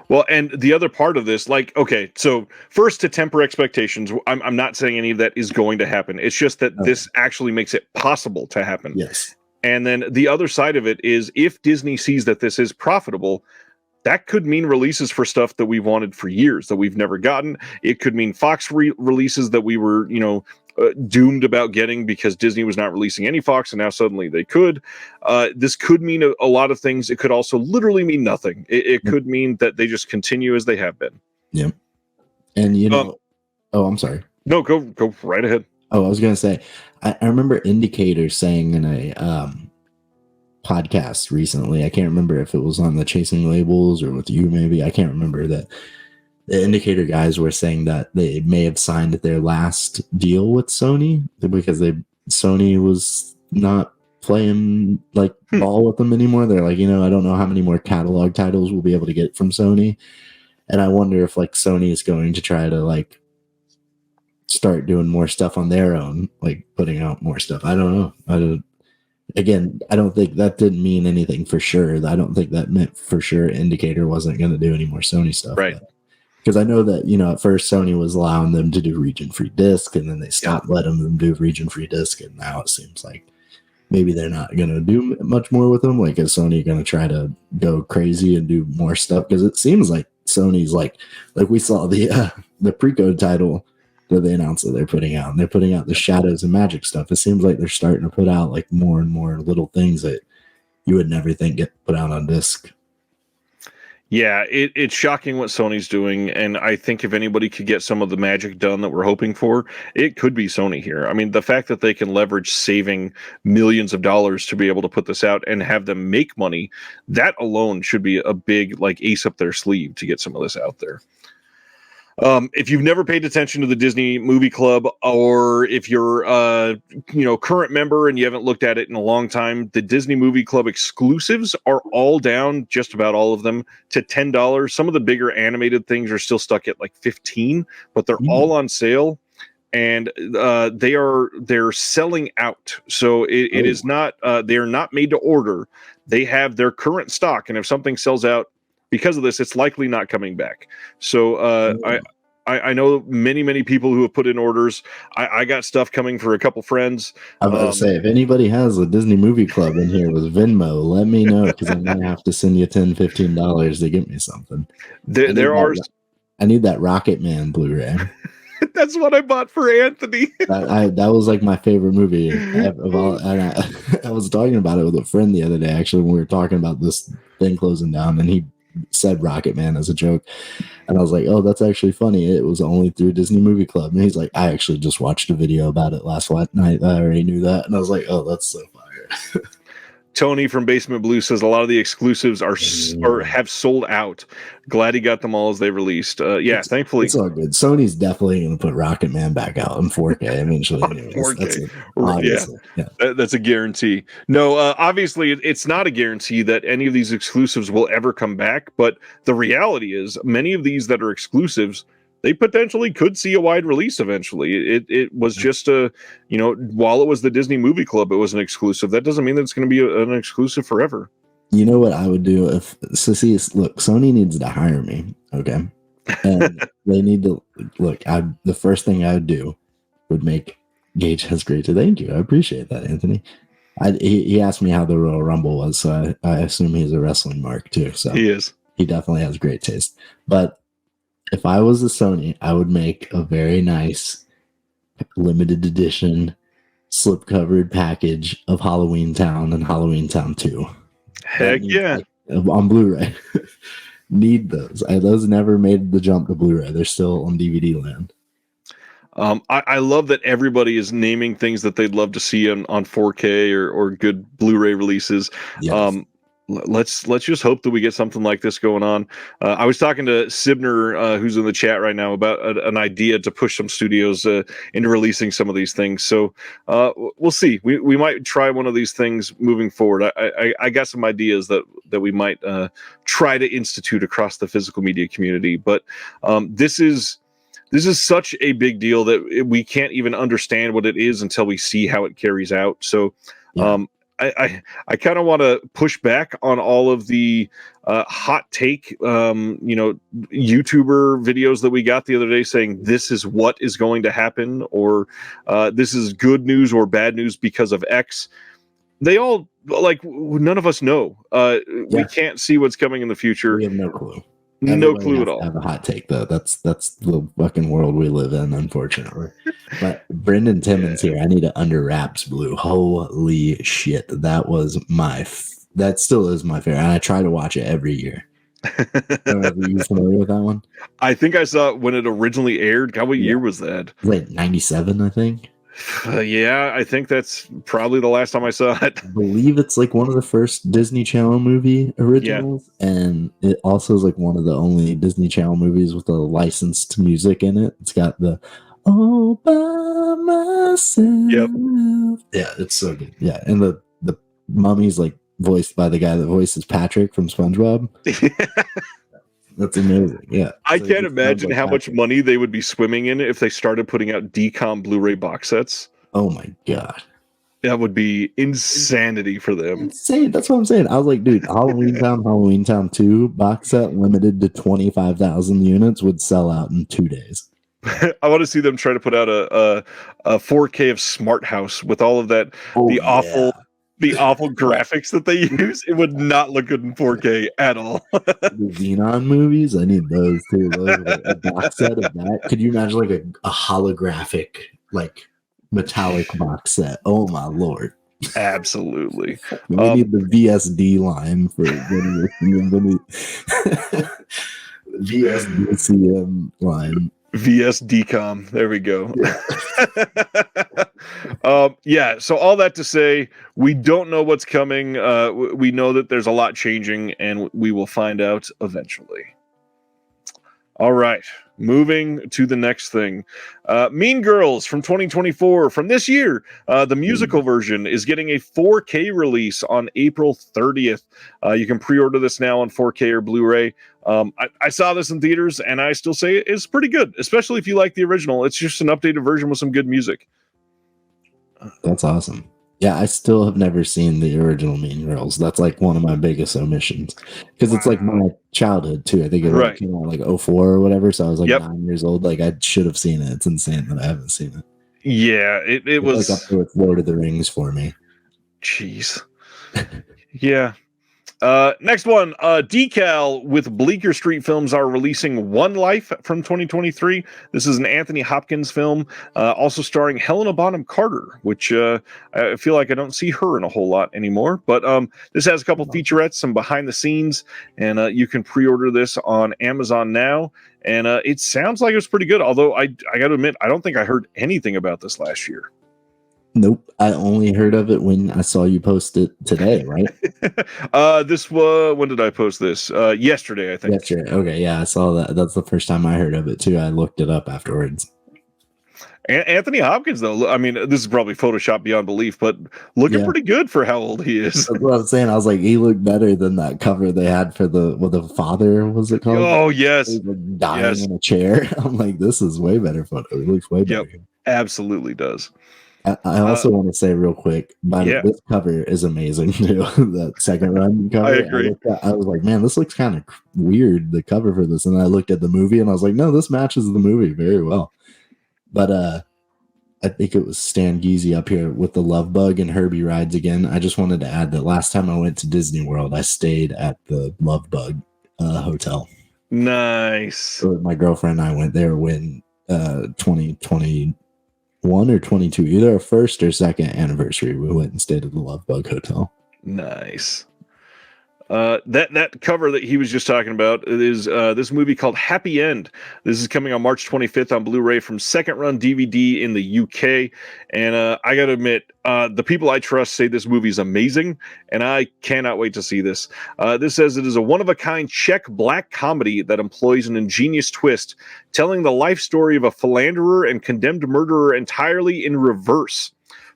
Well, and the other part of this, like, okay, so first, to temper expectations, I'm not saying any of that is going to happen. It's just that this actually makes it possible to happen. Yes. And then the other side of it is, if Disney sees that this is profitable, that could mean releases for stuff that we've wanted for years that we've never gotten. It could mean Fox releases that we were, doomed about getting because Disney was not releasing any Fox, and now suddenly they could. This could mean a lot of things. It could also literally mean nothing. It could mean that they just continue as they have been. Yeah. And I'm sorry. No, go right ahead. Oh, I was going to say, I remember Indicator saying in a podcast recently, I can't remember if it was on the Chasing Labels or with you, maybe. I can't remember, that the Indicator guys were saying that they may have signed their last deal with Sony because Sony was not playing like ball with them anymore. They're like, I don't know how many more catalog titles we'll be able to get from Sony. And I wonder if like Sony is going to try to like start doing more stuff on their own, like putting out more stuff. I don't know. I don't think that didn't mean anything for sure. I don't think that meant for sure Indicator wasn't going to do any more Sony stuff. Right. Because I know that, at first Sony was allowing them to do region-free disc, and then they stopped letting them do region-free disc, and now it seems like maybe they're not going to do much more with them. Like, is Sony going to try to go crazy and do more stuff? Because it seems like Sony's like we saw the pre-code title that they announced that they're putting out, and they're putting out the Shadows and Magic stuff. It seems like they're starting to put out like more and more little things that you would never think get put out on disc. Yeah, it's shocking what Sony's doing, and I think if anybody could get some of the magic done that we're hoping for, it could be Sony here. I mean, the fact that they can leverage saving millions of dollars to be able to put this out and have them make money, that alone should be a big like ace up their sleeve to get some of this out there. If you've never paid attention to the Disney Movie Club, or if you're current member and you haven't looked at it in a long time, the Disney Movie Club exclusives are all down, just about all of them, to $10. Some of the bigger animated things are still stuck at like $15, but they're all on sale, and they're selling out. So it is not they are not made to order. They have their current stock, and if something sells out because of this, it's likely not coming back. So I know many people who have put in orders. I got stuff coming for a couple friends. I'm about to say, if anybody has a Disney Movie Club in here with Venmo, let me know, because I might have to send you $10-15 to get me something. I need that Rocket Man Blu-ray. That's what I bought for Anthony. That was like my favorite movie of all. And I was talking about it with a friend the other day, actually, when we were talking about this thing closing down, and he said Rocket Man as a joke, and I was like, oh, that's actually funny. It was only through Disney Movie Club. And he's like, I actually just watched a video about it last night. I already knew that. And I was like, oh, that's so fire. Tony from Basement Blue says a lot of the exclusives are or have sold out. Glad he got them all as they released. Thankfully. It's all good. Sony's definitely going to put Rocket Man back out in 4K eventually. 4K. That's a guarantee. No, obviously, it's not a guarantee that any of these exclusives will ever come back. But the reality is, many of these that are exclusives, they potentially could see a wide release eventually. It was just while it was the Disney Movie Club, it was an exclusive. That doesn't mean that it's going to be an exclusive forever. You know what I would do look, Sony needs to hire me, okay? And they need to look. The first thing I would do would make Gage has great. Thank you. I appreciate that, Anthony. He asked me how the Royal Rumble was, so I assume he's a wrestling mark too. So He is. He definitely has great taste. But if I was a Sony, I would make a very nice limited edition slip-covered package of Halloween Town and Halloween Town 2. Heck yeah. On Blu-ray. Need those. Those never made the jump to Blu-ray. They're still on DVD land. I love that everybody is naming things that they'd love to see on 4K or good Blu-ray releases. Yes. Let's just hope that we get something like this going on. I was talking to Sibner, who's in the chat right now, about an idea to push some studios into releasing some of these things. So we'll see. We might try one of these things moving forward. I got some ideas that we might try to institute across the physical media community. But this is such a big deal that we can't even understand what it is until we see how it carries out. So. Yeah. I kind of want to push back on all of the hot take, YouTuber videos that we got the other day saying this is what is going to happen, or this is good news or bad news because of X. They all, none of us know. We can't see what's coming in the future. We have no clue. No clue at all. Have a hot take though. That's the fucking world we live in, unfortunately. But Brendan Timmons here. I need to under wraps Blue. Holy shit, that still is my favorite. And I try to watch it every year. Are you familiar with that one? I think I saw it when it originally aired. God, what year was that? Like 97, I think. Yeah, I think that's probably the last time I saw it. I believe it's like one of the first Disney Channel movie originals, and it also is like one of the only Disney Channel movies with a licensed music in it. It's got the "All by Myself." Yep. Yeah, it's so good. Yeah, and the mummy's like voiced by the guy that voices Patrick from SpongeBob. That's amazing. Yeah. I can't imagine how much money they would be swimming in if they started putting out decom Blu-ray box sets. Oh my God. That would be insanity for them. Insane. That's what I'm saying. I was like, dude, Halloween Town 2 box set limited to 25,000 units would sell out in 2 days. I want to see them try to put out a 4K of Smart House with all of that, the awful graphics that they use. It would not look good in 4K at all. The Xenon movies, I need those too. A box set of that. Could you imagine like a holographic, like metallic box set? Oh my Lord. Absolutely. We need the VSD line for VSDCM line. VSDcom. There we go. So all that to say, we don't know what's coming. We know that there's a lot changing, and we will find out eventually. All right, moving to the next thing. Mean Girls from 2024, from this year. The musical version is getting a 4K release on April 30th. You can pre-order this now on 4K or Blu-ray. I saw this in theaters, and I still say it's pretty good, especially if you like the original. It's just an updated version with some good music. That's awesome. Yeah, I still have never seen the original Mean Girls. That's like one of my biggest omissions because it's like my childhood too. I think it came out like 04 or whatever. So I was like 9 years old. Like I should have seen it. It's insane that I haven't seen it. Yeah, it was like up there with Lord of the Rings for me. Jeez. Yeah. Next one, Decal with Bleecker Street Films are releasing One Life from 2023. This is an Anthony Hopkins film, also starring Helena Bonham Carter, which I feel like I don't see her in a whole lot anymore. But this has a couple featurettes, some behind the scenes, and you can pre-order this on Amazon now. And it sounds like it was pretty good, although I got to admit, I don't think I heard anything about this last year. Nope, I only heard of it when I saw you post it today, right? This was when did I post this? Yesterday, I think. Yesterday. Okay, yeah, I saw that. That's the first time I heard of it too. I looked it up afterwards. Anthony Hopkins, though, I mean, this is probably Photoshop beyond belief, but looking pretty good for how old he is. That's what I'm saying. I was like, he looked better than that cover they had for the father. Was it called? Oh yes, he was like dying in a chair. I'm like, this is way better photo. It looks way better. Yep, absolutely does. I also want to say real quick, this cover is amazing too. That second run cover. I agree. I was like, man, this looks kind of weird, the cover for this. And I looked at the movie and I was like, no, this matches the movie very well. But I think it was Stan Geezy up here with the Love Bug and Herbie Rides Again. I just wanted to add that last time I went to Disney World, I stayed at the Love Bug hotel. Nice. So my girlfriend and I went there when 2021 or 22, either our first or second anniversary. We went and stayed at the Love Bug hotel. Nice. That cover that he was just talking about is this movie called Happy End. This is coming on March 25th on Blu-ray from Second Run DVD in the UK. And I got to admit, the people I trust say this movie is amazing, and I cannot wait to see this. This says it is a one-of-a-kind Czech black comedy that employs an ingenious twist, telling the life story of a philanderer and condemned murderer entirely in reverse.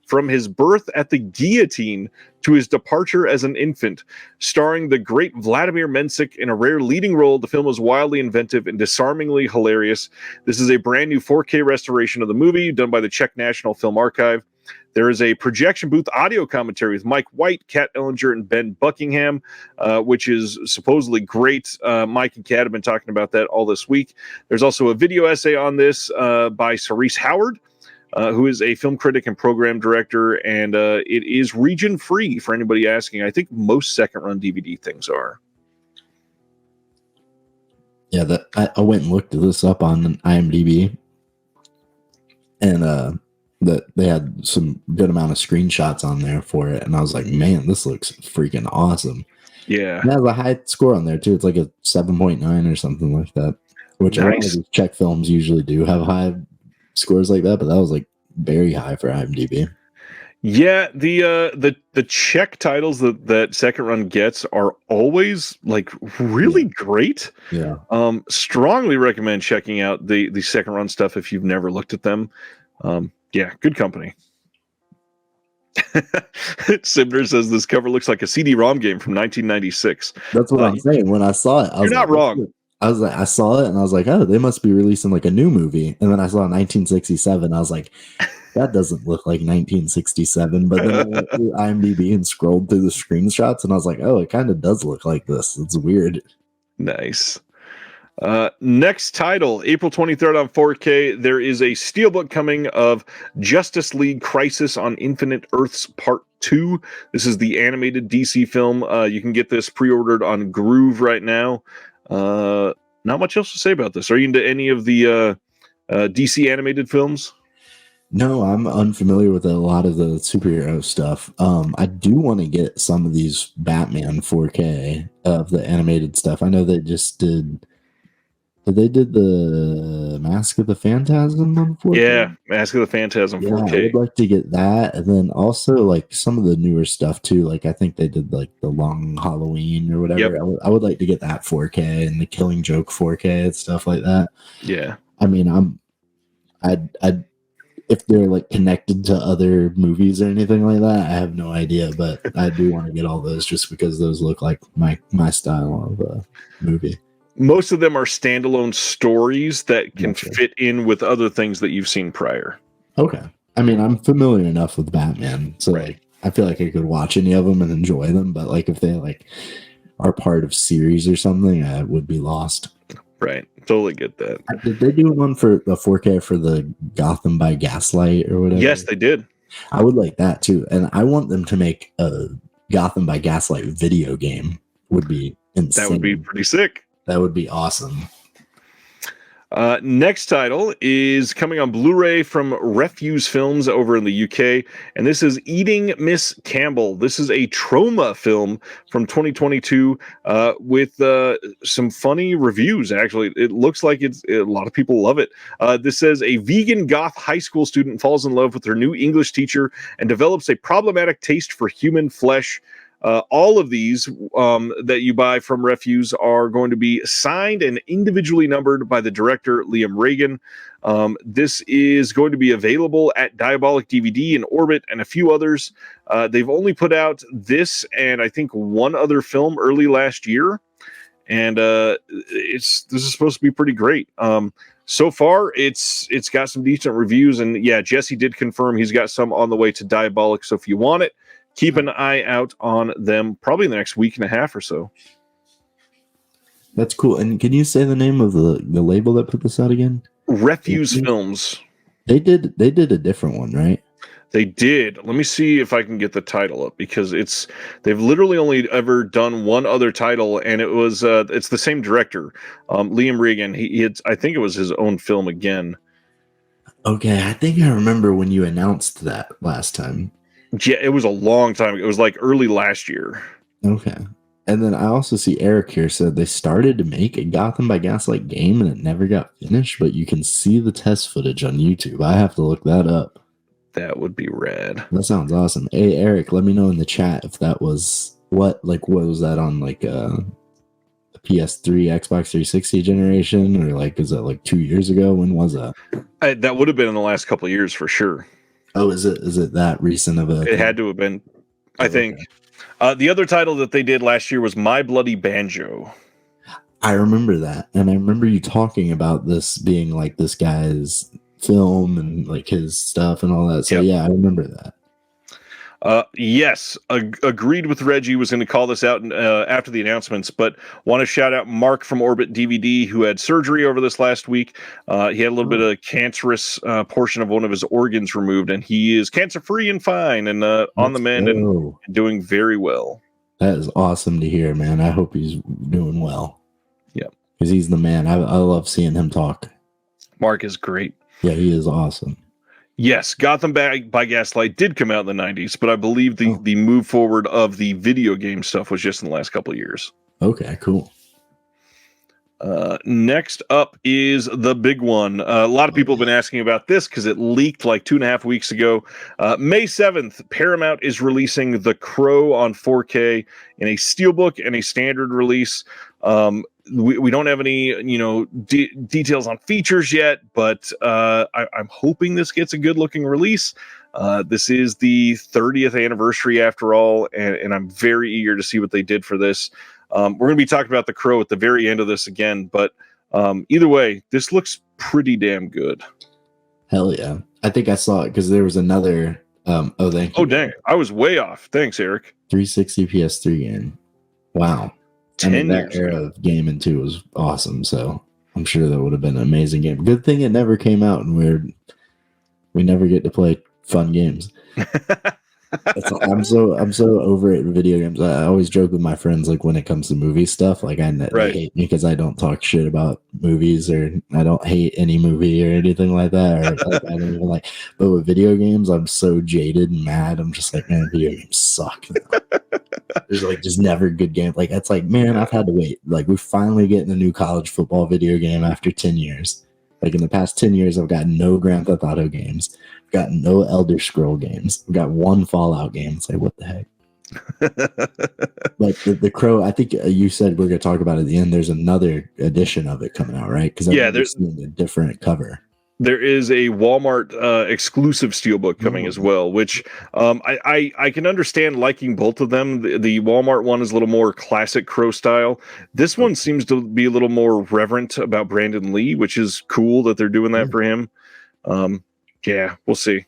From his birth at the guillotine to his departure as an infant. Starring the great Vladimir Menšik in a rare leading role, the film is wildly inventive and disarmingly hilarious. This is a brand new 4K restoration of the movie done by the Czech National Film Archive. There is a projection booth audio commentary with Mike White, Kat Ellinger, and Ben Buckingham, which is supposedly great. Mike and Kat have been talking about that all this week. There's also a video essay on this by Cerise Howard, who is a film critic and program director, and it is region free for anybody asking. I think most second run DVD things are. Yeah, I went and looked this up on IMDb, and that they had some good amount of screenshots on there for it, and I was like, man, this looks freaking awesome. Yeah, it has a high score on there too. It's like a 7.9 or something like that, which nice. A lot of these Czech films usually do have high scores like that, but that was like very high for IMDb. Yeah, the Czech titles that Second Run gets are always like really great. Yeah. Strongly recommend checking out the Second Run stuff if you've never looked at them. Yeah, good company. Simner says this cover looks like a CD-ROM game from 1996. That's what I'm saying. When I saw it, I was you're not wrong. I saw it and I was like, oh, they must be releasing like a new movie. And then I saw 1967. I was like, that doesn't look like 1967. But then I went through IMDb and scrolled through the screenshots and I was like, oh, it kind of does look like this. It's weird. Nice. Next title, April 23rd on 4K. There is a steelbook coming of Justice League Crisis on Infinite Earths Part 2. This is the animated DC film. You can get this pre-ordered on Groove right now. Not much else to say about this. Are you into any of the DC animated films? No, I'm unfamiliar with a lot of the superhero stuff. I do want to get some of these Batman 4K of the animated stuff. I know they just did the Mask of the Phantasm on 4K? Yeah, Mask of the Phantasm 4K. I would like to get that, and then also like some of the newer stuff too. Like I think they did like the Long Halloween or whatever. Yep. I would like to get that 4K and the Killing Joke 4K and stuff like that. Yeah, I mean, I'd if they're like connected to other movies or anything like that, I have no idea. But I do want to get all those just because those look like my style of movie. Most of them are standalone stories that can fit in with other things that you've seen prior. Okay. I mean, I'm familiar enough with Batman, so like I feel like I could watch any of them and enjoy them, but like if they like are part of series or something, I would be lost. Right. Totally get that. Did they do one for the 4K for the Gotham by Gaslight or whatever? Yes, they did. I would like that too. And I want them to make a Gotham by Gaslight video game. Would be insane. That would be pretty sick. That would be awesome. Next title is coming on Blu-ray from Refuse Films over in the UK, and this is Eating Miss Campbell. This is a trauma film from 2022 with some funny reviews, actually. It looks like a lot of people love it. This says a vegan goth high school student falls in love with her new English teacher and develops a problematic taste for human flesh. All of these that you buy from Refuse are going to be signed and individually numbered by the director, Liam Reagan. This is going to be available at Diabolic DVD and Orbit and a few others. They've only put out this and I think one other film early last year. And this is supposed to be pretty great. So far, it's got some decent reviews. And yeah, Jesse did confirm he's got some on the way to Diabolic. So if you want it, keep an eye out on them probably in the next week and a half or so. That's cool. And can you say the name of the label that put this out again? Refuse Films. They did a different one, right? They did. Let me see if I can get the title up, because they've literally only ever done one other title, and it's the same director, Liam Regan. I think it was his own film again. Okay, I think I remember when you announced that last time. Yeah, it was a long time ago. It was like early last year. Okay. And then I also see Eric here said they started to make a Gotham by Gaslight game and it never got finished, but you can see the test footage on YouTube. I have to look that up. That would be rad. That sounds awesome. Hey, Eric, let me know in the chat if that was what was that on, like a PS3, Xbox 360 generation, or like is that like 2 years ago? When was that? That would have been in the last couple of years for sure. Oh, is it that recent of a? It had to have been, I think. The other title that they did last year was My Bloody Banjo. I remember that, and I remember you talking about this being like this guy's film and like his stuff and all that. So yeah, I remember that. Yes, agreed with Reggie. Was going to call this out after the announcements, but want to shout out Mark from Orbit DVD, who had surgery over this last week. He had a little bit of cancerous portion of one of his organs removed, and he is cancer-free and fine and on the mend and doing very well. That is awesome to hear, man. I hope he's doing well. Yeah, because he's the man. I love seeing him talk. Mark is great. Yeah, he is awesome. Yes, Gotham by Gaslight did come out in the 90s, but I believe the move forward of the video game stuff was just in the last couple of years. Okay, cool. Next up is the big one. A lot of people have been asking about this because it leaked like 2.5 weeks ago. May 7th, Paramount is releasing The Crow on 4K in a steelbook and a standard release. We don't have any, details on features yet, but I'm hoping this gets a good looking release. This is the 30th anniversary after all, and I'm very eager to see what they did for this. We're going to be talking about The Crow at the very end of this again, but either way, this looks pretty damn good. Hell yeah. I think I saw it because there was another. Thank you. Oh, dang. I was way off. Thanks, Eric. 360 PS3 game. Wow. 10 that era of gaming too was awesome, so I'm sure that would have been an amazing game. Good thing it never came out and we never get to play fun games. I'm so over it in video games. I always joke with my friends, like when it comes to movie stuff, like they hate me because I don't talk shit about movies, or I don't hate any movie or anything like that, or like, I don't even like. But with video games, I'm so jaded and mad. I'm just like, man, video games suck. There's like just never a good game. Like it's like, man, I've had to wait. Like we're finally getting a new college football video game after 10 years. Like in the past 10 years, I've got no Grand Theft Auto games. I've got no Elder Scroll games. We've got one Fallout game. It's like, what the heck? But the Crow, I think you said we're going to talk about it at the end. There's another edition of it coming out, right? Because there's a different cover. There is a Walmart exclusive steelbook coming as well, which I can understand liking both of them. The Walmart one is a little more classic Crow style. This one seems to be a little more reverent about Brandon Lee, which is cool that they're doing that for him. Yeah, we'll see.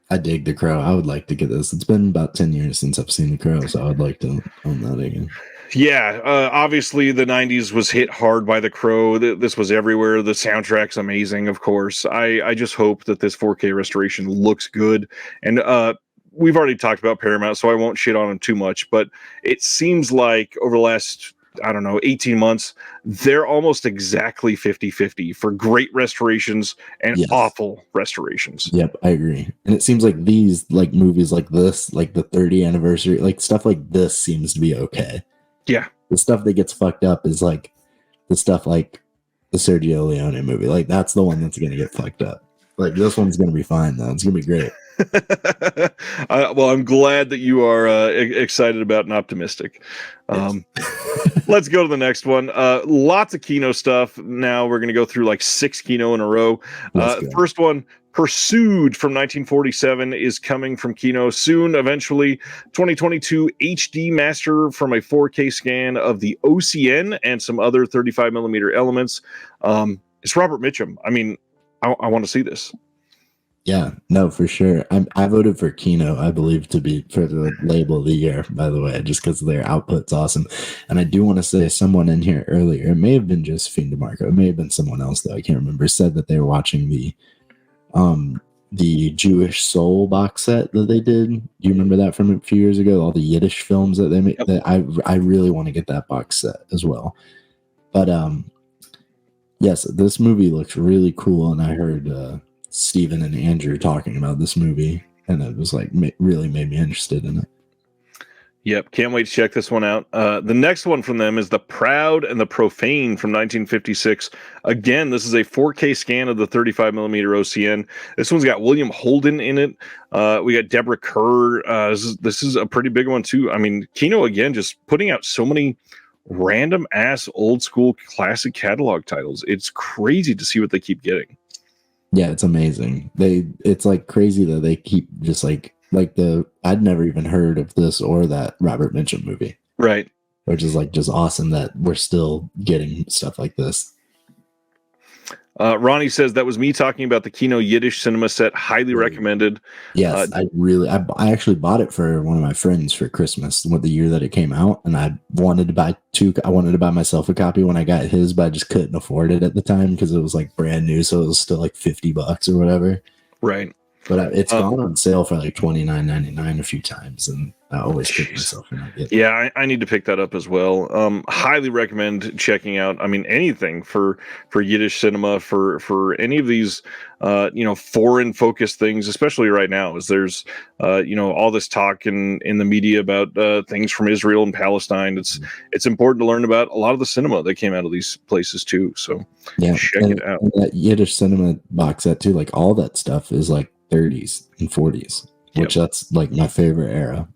I dig the Crow. I would like to get this. It's been about 10 years since I've seen the Crow, so I'd like to own that again. Yeah, obviously the 90s was hit hard by The Crow. This was everywhere. The soundtrack's amazing, of course. I just hope that this 4K restoration looks good. And we've already talked about Paramount, so I won't shit on them too much. But it seems like over the last, 18 months, they're almost exactly 50-50 for great restorations and awful restorations. Yep, I agree. And it seems like these like movies like this, like the 30th anniversary, like stuff like this seems to be okay. Yeah. The stuff that gets fucked up is like the stuff like the Sergio Leone movie. Like that's the one that's going to get fucked up. Like this one's going to be fine though. It's going to be great. Well, I'm glad that you are excited about and optimistic. Let's go to the next one. Lots of Kino stuff. Now we're going to go through like 6 Kino in a row. First one, Pursued from 1947 is coming from Kino soon. Eventually, 2022 HD master from a 4K scan of the OCN and some other 35 millimeter elements. It's Robert Mitchum. I mean, I want to see this. Yeah, no, for sure. I voted for Kino, I believe, to be for the label of the year, by the way, just because their output's awesome. And I do want to say someone in here earlier, it may have been just Fiend DeMarco, it may have been someone else, though, I can't remember, said that they were watching the The Jewish Soul box set that they did. Do you remember that from a few years ago? All the Yiddish films that they made. Yep. That I really want to get that box set as well. But yes, this movie looks really cool, and I heard Steven and Andrew talking about this movie, and it was like really made me interested in it. Yep, can't wait to check this one out. The next one from them is The Proud and the Profane from 1956. Again, this is a 4K scan of the 35 millimeter OCN. This one's got William Holden in it. We got Deborah Kerr. This is a pretty big one too. I mean, Kino again just putting out so many random ass old school classic catalog titles. It's crazy to see what they keep getting. Yeah, it's amazing. It's like crazy that they keep just like I'd never even heard of this or that Robert Mitchum movie. Right. Which is like just awesome that we're still getting stuff like this. Ronnie says that was me talking about the Kino Yiddish cinema set. Highly recommended. Yes, I actually bought it for one of my friends for Christmas, the year that it came out, and I wanted to buy myself a copy when I got his, but I just couldn't afford it at the time because it was like brand new, so it was still like $50 or whatever. Right. But it's gone on sale for like $29.99 a few times, and I always kick myself when I get it. Yeah, I need to pick that up as well. Highly recommend checking out. I mean, anything for Yiddish cinema, for any of these, foreign focused things, especially right now, as there's, all this talk in the media about things from Israel and Palestine. It's important to learn about a lot of the cinema that came out of these places too. So yeah, check it out. And that Yiddish cinema box set too, like all that stuff is like 30s and 40s, which that's like my favorite era.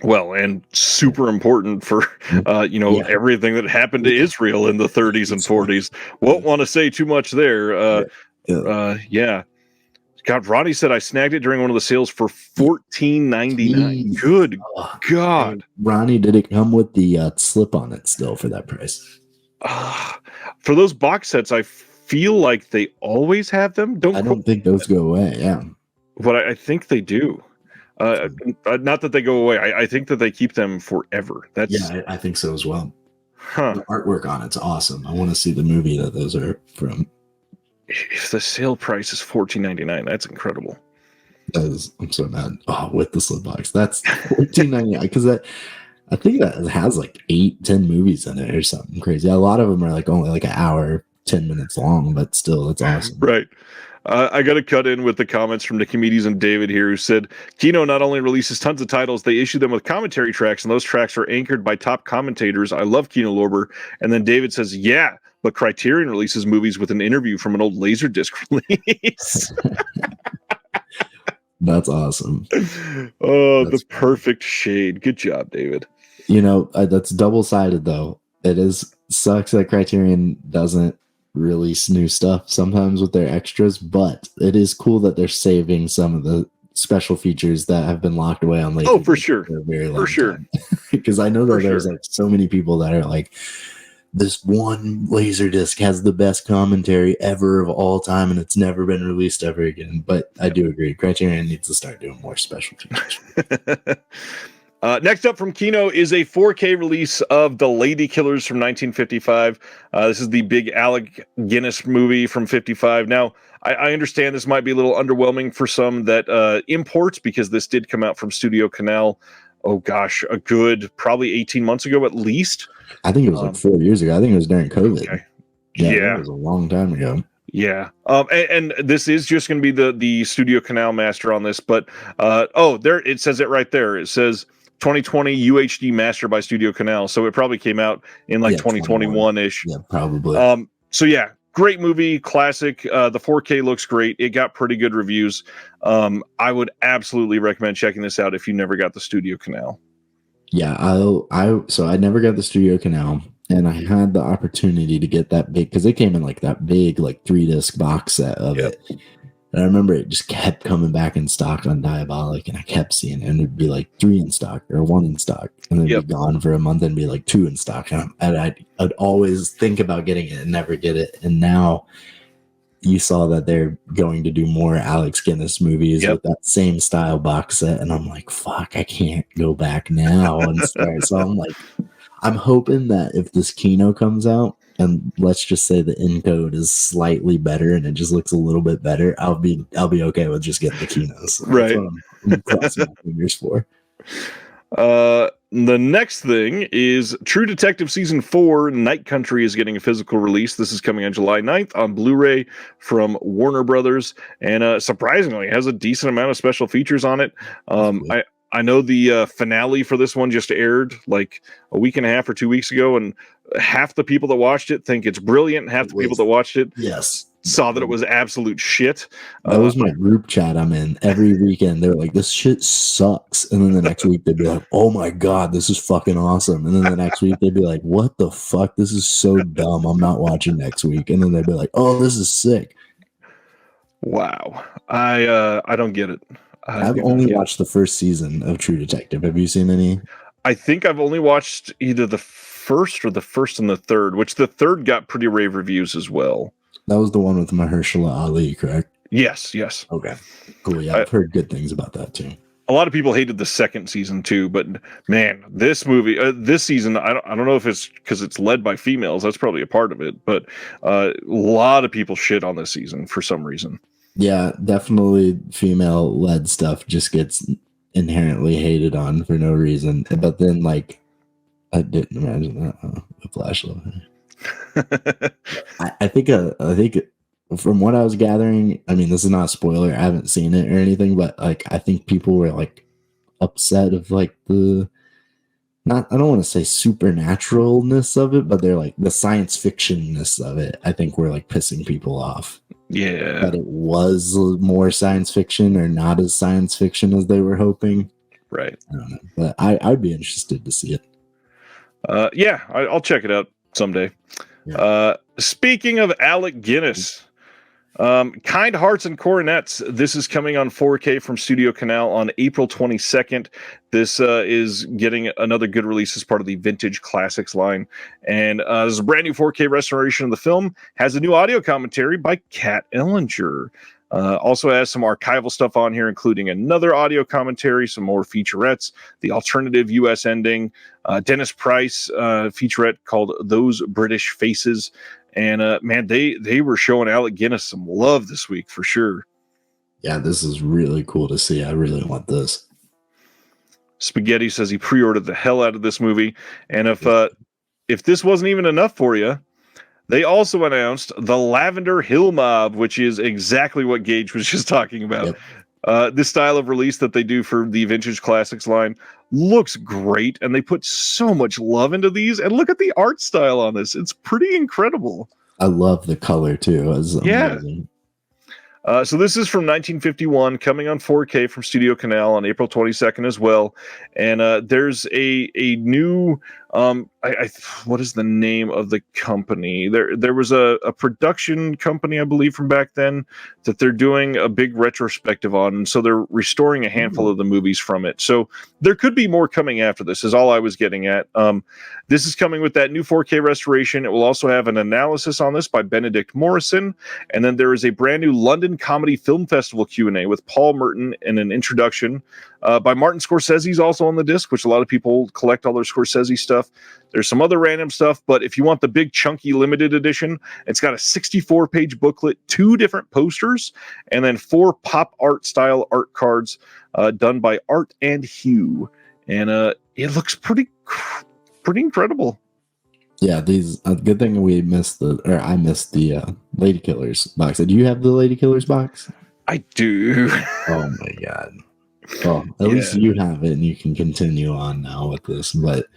Well, and super important for, everything that happened to Israel in the 30s and 40s. Won't want to say too much there. Yeah. God, Ronnie said I snagged it during one of the sales for $14.99. Good God. Ronnie, did it come with the slip on it still for that price? For those box sets, I feel like they always have them. I don't think those go away. Yeah. But I think they do. Not that they go away. I think that they keep them forever. I think so as well. Huh. The artwork on it's awesome. I want to see the movie that those are from. If the sale price is $14.99, that's incredible. I'm so mad. Oh, with the slip box, that's $14.99 because I think that has like 8-10 movies in it or something crazy. A lot of them are like only like an hour, 10 minutes long, but still, it's awesome. Right. I got to cut in with the comments from Nicomedes and David here, who said Kino not only releases tons of titles, they issue them with commentary tracks, and those tracks are anchored by top commentators. I love Kino Lorber. And then David says, yeah, but Criterion releases movies with an interview from an old Laserdisc release. That's awesome. That's the perfect shade. Good job, David. That's double-sided, though. Sucks that Criterion doesn't release new stuff sometimes with their extras, but it is cool that they're saving some of the special features that have been locked away on later. Oh, for sure. For sure. Because I know that there's like so many people that are like, this one Laserdisc has the best commentary ever of all time, and it's never been released ever again. But I do agree, Criterion needs to start doing more special features. Next up from Kino is a 4K release of The Lady Killers from 1955. This is the big Alec Guinness movie from 55. Now, I understand this might be a little underwhelming for some that imports, because this did come out from Studio Canal, a good probably 18 months ago at least. I think it was like 4 years ago. I think it was during COVID. Okay. Yeah. It was a long time ago. Yeah. And this is just going to be the Studio Canal master on this, but there it says it right there. It says 2020 UHD master by Studio Canal, so it probably came out in like 2021-ish. Yeah, probably. So yeah, great movie, classic. The 4K looks great. It got pretty good reviews. I would absolutely recommend checking this out if you never got the Studio Canal. Yeah, so I never got the Studio Canal, and I had the opportunity to get that big, because it came in like that big like 3-disc box set of it. And I remember it just kept coming back in stock on Diabolic, and I kept seeing it, and it'd be like 3 in stock or 1 in stock, and then it'd be gone for a month and be like 2 in stock. And I'd always think about getting it and never get it. And now you saw that they're going to do more Alex Guinness movies with that same style box set, and I'm like, fuck, I can't go back now and start. So I'm hoping that if this Kino comes out, and let's just say the encode is slightly better and it just looks a little bit better, I'll be okay with just getting the Kinos. Right. That's what I'm crossing my fingers for. The next thing is True Detective Season 4 Night Country is getting a physical release. This is coming on July 9th on Blu-ray from Warner Brothers, and surprisingly has a decent amount of special features on it. I know the finale for this one just aired like a week and a half or 2 weeks ago, and half the people that watched it think it's brilliant, and half the people that watched it saw that it was absolute shit. That was my group chat I'm in every weekend. They're like, this shit sucks. And then the next week they'd be like, oh my God, this is fucking awesome. And then the next week they'd be like, what the fuck? This is so dumb. I'm not watching next week. And then they'd be like, oh, this is sick. Wow. I don't get it. I've only watched the first season of True Detective. Have you seen any? I think I've only watched either the first and the third, which the third got pretty rave reviews as well. That was the one with Mahershala Ali, correct? Yes. Okay, cool. Yeah, I've heard good things about that too. A lot of people hated the second season too, but man, this movie, this season, I don't know if it's because it's led by females. That's probably a part of it, but a lot of people shit on this season for some reason. Yeah, definitely female-led stuff just gets inherently hated on for no reason. But then, like, I didn't imagine that. The flashlight. I think from what I was gathering, I mean, this is not a spoiler. I haven't seen it or anything, but like, I think people were like upset of like I don't want to say supernaturalness of it, but they're like the science fictionness of it. I think we're like pissing people off. Yeah. That it was more science fiction or not as science fiction as they were hoping. Right. I don't know, but I'd be interested to see it. Yeah, I'll check it out someday. Yeah. Speaking of Alec Guinness, Kind Hearts and Coronets. This is coming on 4K from Studio Canal on April 22nd. This is getting another good release as part of the Vintage Classics line. And this is a brand new 4K restoration of the film. Has a new audio commentary by Kat Ellinger. Also has some archival stuff on here, including another audio commentary, some more featurettes, the alternative U.S. ending, Dennis Price featurette called Those British Faces. And man, they were showing Alec Guinness some love this week for sure. Yeah, this is really cool to see. I really want this. Spaghetti says he pre-ordered the hell out of this movie. And if this wasn't even enough for you, they also announced the Lavender Hill Mob, which is exactly what Gage was just talking about. Yep. This style of release that they do for the Vintage Classics line looks great, and they put so much love into these. And look at the art style on this. It's pretty incredible. I love the color, too. It's amazing. So this is from 1951, coming on 4K from Studio Canal on April 22nd as well. And there's a new, what is the name of the company? There was a production company, I believe, from back then that they're doing a big retrospective on. And so they're restoring a handful of the movies from it. So there could be more coming after this, is all I was getting at. This is coming with that new 4K restoration. It will also have an analysis on this by Benedict Morrison. And then there is a brand new London Comedy Film Festival Q&A with Paul Merton and an introduction by Martin Scorsese's also on the disc, which a lot of people collect all their Scorsese stuff. There's some other random stuff, but if you want the big chunky limited edition, it's got a 64-page booklet, 2 different posters, and then 4 pop art style art cards done by Art and Hugh. And it looks pretty incredible. Yeah, good thing I missed the Lady Killers box. Do you have the Lady Killers box? I do. Oh my god. Well, at least you have it and you can continue on now with this, but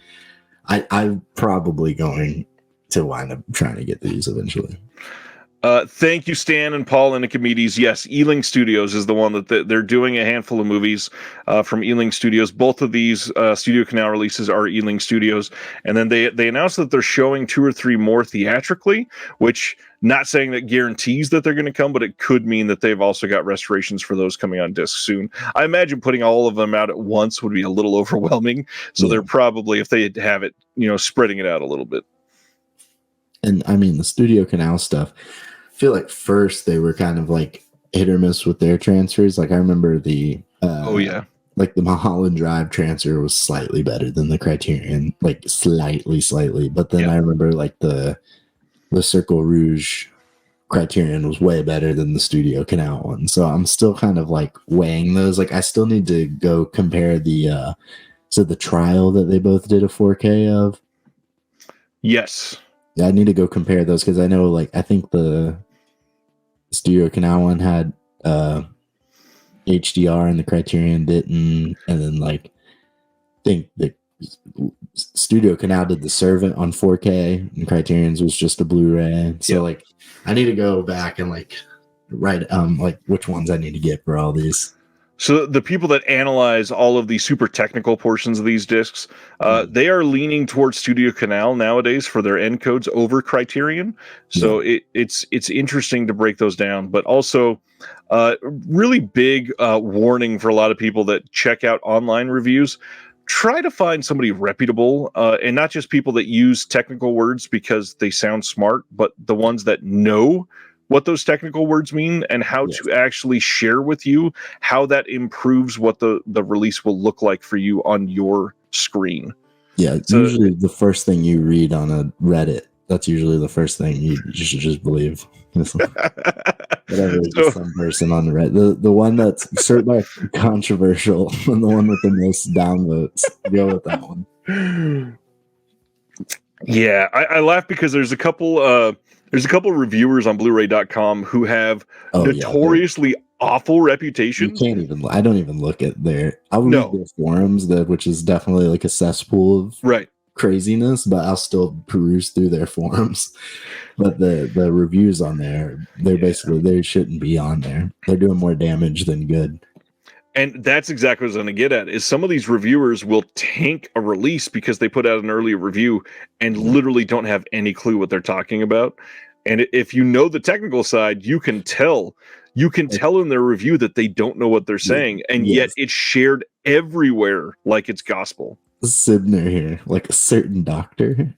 I'm probably going to wind up trying to get these eventually. Thank you, Stan and Paul and Nicomedes. Yes, Ealing Studios is the one that they're doing a handful of movies from Ealing Studios. Both of these Studio Canal releases are Ealing Studios. And then they announced that they're showing 2 or 3 more theatrically, which not saying that guarantees that they're going to come, but it could mean that they've also got restorations for those coming on disc soon. I imagine putting all of them out at once would be a little overwhelming. So they're probably, if they have it, spreading it out a little bit. And I mean, the Studio Canal stuff, I feel like first they were kind of like hit or miss with their transfers. Like I remember like the Mulholland Drive transfer was slightly better than the Criterion, like slightly. But then I remember like the the Circle Rouge Criterion was way better than the Studio Canal one. So I'm still kind of like weighing those. Like I still need to go compare the trial that they both did a 4K of. Yes. Yeah, I need to go compare those because I know like I think the Studio Canal one had HDR and the Criterion didn't, and then like I think the Studio Canal did The Servant on 4K and Criterion's was just a Blu-ray. So like I need to go back and like write like which ones I need to get for all these. So the people that analyze all of the super technical portions of these discs, they are leaning towards Studio Canal nowadays for their encodes over Criterion. So it's interesting to break those down, but also really big warning for a lot of people that check out online reviews. Try to find somebody reputable, and not just people that use technical words because they sound smart, but the ones that know what those technical words mean and how to actually share with you how that improves what the release will look like for you on your screen. Yeah, it's usually the first thing you read on a Reddit. That's usually the first thing you should just believe. Whatever, just some person on the Reddit. The one that's certainly controversial and the one with the most downvotes. Go with that one. Yeah, I laugh because there's a couple reviewers on Blu-ray.com who have notoriously awful reputations. You can't even. I don't even look at their. I'll read their forums, which is definitely like a cesspool of craziness, but I'll still peruse through their forums. But the reviews on there, they're basically they shouldn't be on there. They're doing more damage than good. And that's exactly what I was going to get at, is some of these reviewers will tank a release because they put out an early review and literally don't have any clue what they're talking about. And if you know the technical side, you can tell in their review that they don't know what they're saying, and yet it's shared everywhere like it's gospel. Sibner here, like a certain doctor.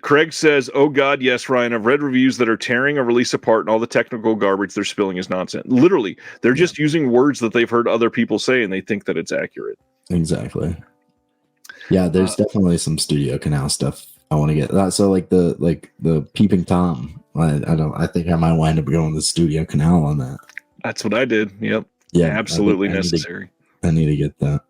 Craig says, "Oh God, yes, Ryan. I've read reviews that are tearing a release apart, and all the technical garbage they're spilling is nonsense. Literally, they're just using words that they've heard other people say, and they think that it's accurate." Exactly. Yeah, there's definitely some Studio Canal stuff I want to get. So like the Peeping Tom. I think I might wind up going to Studio Canal on that. That's what I did. Yep. Yeah, absolutely necessary. I need to get that.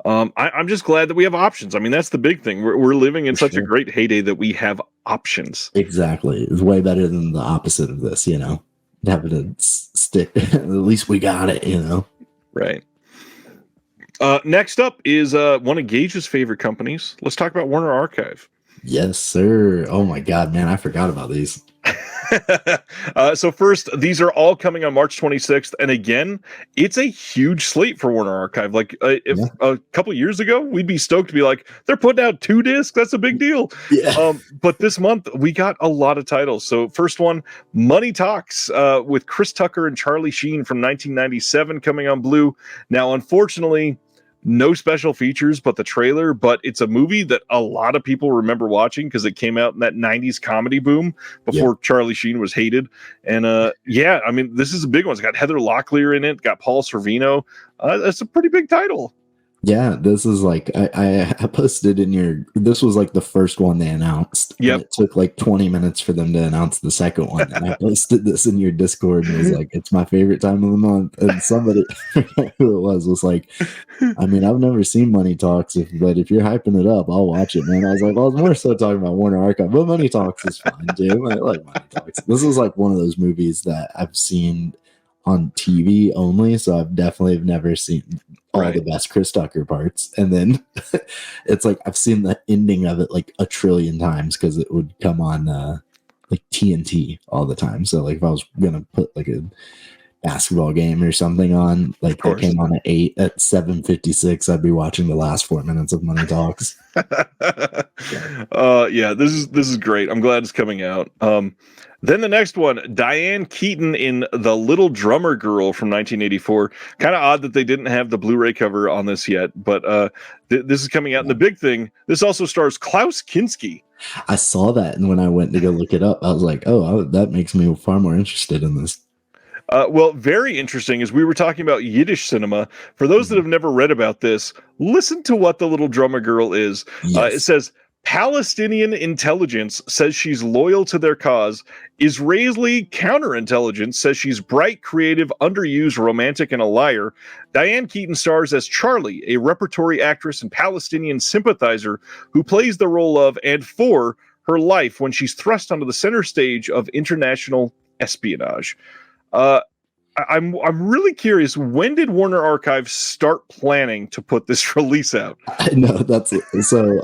I'm just glad that we have options. I mean, that's the big thing. We're living in such a great heyday that we have options. Exactly. It's way better than the opposite of this, having to stick. At least we got it, Right. Next up is one of Gage's favorite companies. Let's talk about Warner Archive. Yes, sir. Oh my God, man. I forgot about these. So first, these are all coming on March 26th. And again, it's a huge slate for Warner Archive. Like if a couple years ago, we'd be stoked to be like, they're putting out 2 discs. That's a big deal. Yeah. But this month we got a lot of titles. So first one, Money Talks with Chris Tucker and Charlie Sheen from 1997 coming on Blue. Now, unfortunately, no special features but the trailer, but it's a movie that a lot of people remember watching because it came out in that 90s comedy boom before Charlie Sheen was hated. And I mean, this is a big one. It's got Heather Locklear in it, got Paul Sorvino. That's a pretty big title. Yeah, this is like I posted in this was like the first one they announced. Yep. It took like 20 minutes for them to announce the second one. And I posted this in your Discord and was like, it's my favorite time of the month. And somebody who it was like, I mean, I've never seen Money Talks, but if you're hyping it up, I'll watch it, man. I was like, well, I was more so talking about Warner Archive, but Money Talks is fine too. I like Money Talks. This is like one of those movies that I've seen on TV only, so I've definitely never seen all the best Chris Tucker parts. And then it's like I've seen the ending of it like a trillion times because it would come on like TNT all the time. So like if I was gonna put like a basketball game or something on, like it came on at 7:56, I'd be watching the last 4 minutes of Money Talks. This is great. I'm glad it's coming out. Then the next one, Diane Keaton in The Little Drummer Girl from 1984. Kind of odd that they didn't have the Blu-ray cover on this yet, but this is coming out. And the big thing, this also stars Klaus Kinski. I saw that, and when I went to go look it up, I was like, that makes me far more interested in this. Well, very interesting, as we were talking about Yiddish cinema. For those that have never read about this, listen to what The Little Drummer Girl is. Yes. It says, Palestinian intelligence says she's loyal to their cause. Israeli counterintelligence says she's bright, creative, underused, romantic, and a liar. Diane Keaton stars as Charlie, a repertory actress and Palestinian sympathizer who plays the role of and for her life when she's thrust onto the center stage of international espionage. I'm really curious. When did Warner Archive start planning to put this release out? I know that's so.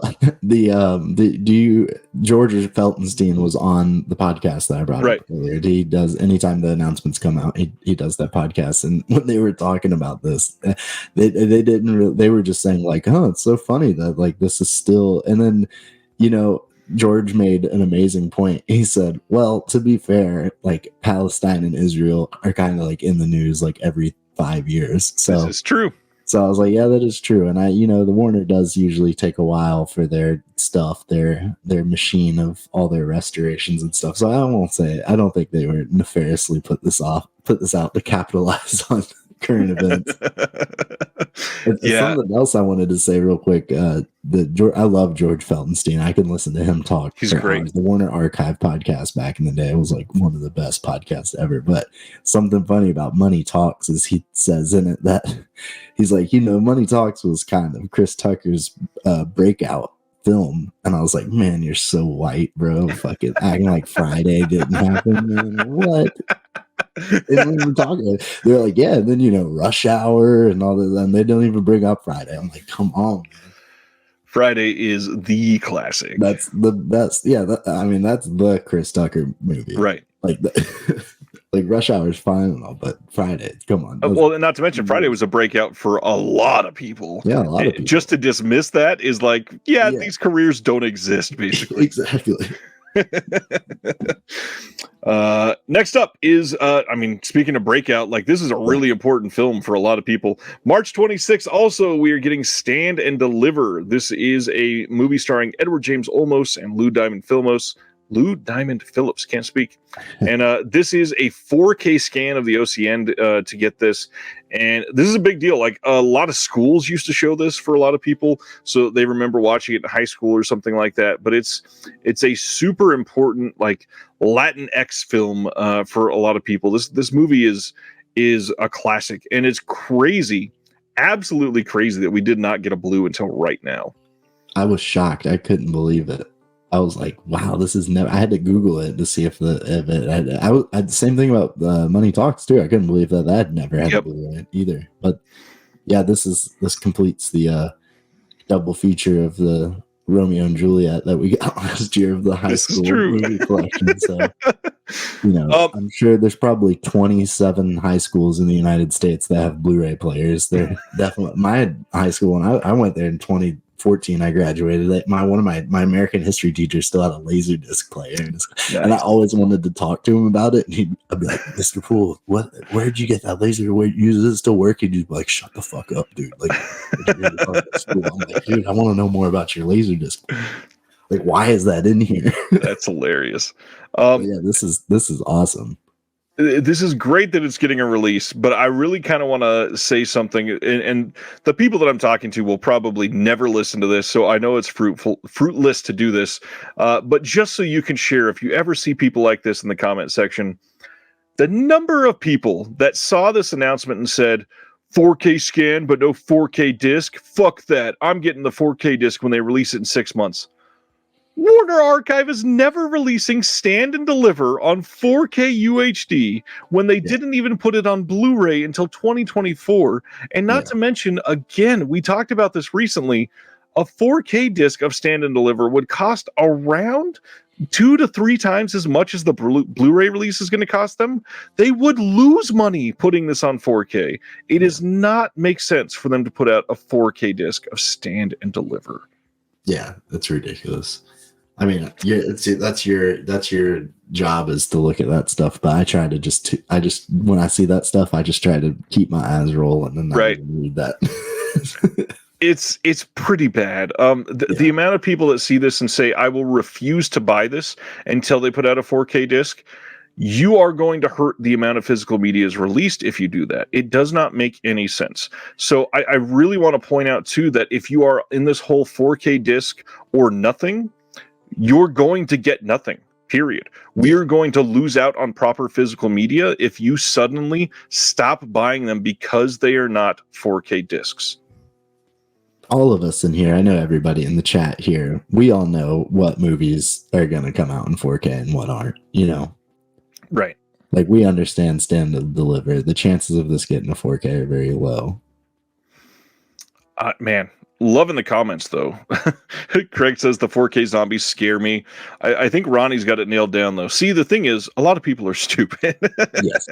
George Feltenstein was on the podcast that I brought up earlier. He does anytime the announcements come out. He does that podcast, and when they were talking about this, they didn't. They were just saying like, "Oh, it's so funny that like this is still." And then, George made an amazing point. He said, well, to be fair, like Palestine and Israel are kind of like in the news like every 5 years. So this is true. So I was like, yeah, that is true. And the Warner does usually take a while for their stuff, their machine of all their restorations and stuff. So I don't think they were nefariously put this out to capitalize on current events. Something else I wanted to say real quick. I love George Feltenstein. I can listen to him talk. He's great. Hours. The Warner Archive podcast back in the day was like one of the best podcasts ever. But something funny about Money Talks is he says in it that he's like, Money Talks was kind of Chris Tucker's breakout film. And I was like, man, you're so white, bro. Fucking acting like Friday didn't happen, man. What? And we were talking, they're like, yeah, and then Rush Hour and all that, and they don't even bring up Friday. I'm like, come on, man. Friday is the classic. That's the best. Yeah, that's the Chris Tucker movie, right? Like, like Rush Hour is fine and all, but Friday, come on. Well, and not to mention, Friday was a breakout for a lot of people. Yeah, a lot of people. Just to dismiss that is like, yeah. These careers don't exist, basically. Exactly. Next up is speaking of breakout, like this is a really important film for a lot of people. March 26th, also we are getting Stand and Deliver. This is a movie starring Edward James Olmos and Lou Diamond Phillips, can't speak. And this is a 4K scan of the OCN to get this. And this is a big deal. Like a lot of schools used to show this for a lot of people, so they remember watching it in high school or something like that. But it's a super important like Latinx film for a lot of people. This movie is a classic, and it's crazy, absolutely crazy that we did not get a blue until right now. I was shocked. I couldn't believe it. I was like, wow, this is never. I had to Google it to see if I had the same thing about Money Talks too. I couldn't believe that had never had a Blu-ray either. But yeah, this completes the double feature of the Romeo and Juliet that we got last year of the high school movie collection. So I'm sure there's probably 27 high schools in the United States that have Blu-ray players. They're definitely my high school, and I went there in 2014. I graduated. One of my American history teachers still had a laser disc player, and I always wanted to talk to him about it. And I'd be like, "Mr. Poole, where'd you get that laser? Where does it still work?" And he'd be like, "Shut the fuck up, dude!" Like, I'm like, dude, I want to know more about your laser disc. Like, why is that in here? That's hilarious. Yeah, this is awesome. This is great that it's getting a release, but I really kind of want to say something, and the people that I'm talking to will probably never listen to this, so I know it's fruitless to do this, but just so you can share, if you ever see people like this in the comment section, the number of people that saw this announcement and said, 4K scan, but no 4K disc, fuck that, I'm getting the 4K disc when they release it in 6 months. Warner Archive is never releasing Stand and Deliver on 4K UHD when they didn't even put it on Blu-ray until 2024. And not to mention, again, we talked about this recently, a 4K disc of Stand and Deliver would cost around 2 to 3 times as much as the Blu-ray release is going to cost them. They would lose money putting this on 4K. It does not make sense for them to put out a 4K disc of Stand and Deliver. Yeah, that's ridiculous. I mean, that's your job is to look at that stuff. But I try to when I see that stuff, I just try to keep my eyes rolling and not even read that. It's pretty bad. The amount of people that see this and say, I will refuse to buy this until they put out a 4K disc. you are going to hurt the amount of physical media is released if you do that. It does not make any sense. So I really want to point out too that if you are in this whole 4K disc or nothing, you're going to get nothing. Period. We are going to lose out on proper physical media if you suddenly stop buying them because they are not 4K discs. All of us in here, I know everybody in the chat here, we all know what movies are going to come out in 4K and what aren't, you know. Right. Like, we understand stand to deliver. The chances of this getting a 4K are very low. Man, loving the comments, though. Craig says the 4K zombies scare me. I think Ronnie's got it nailed down, though. See, the thing is, a lot of people are stupid. Yes.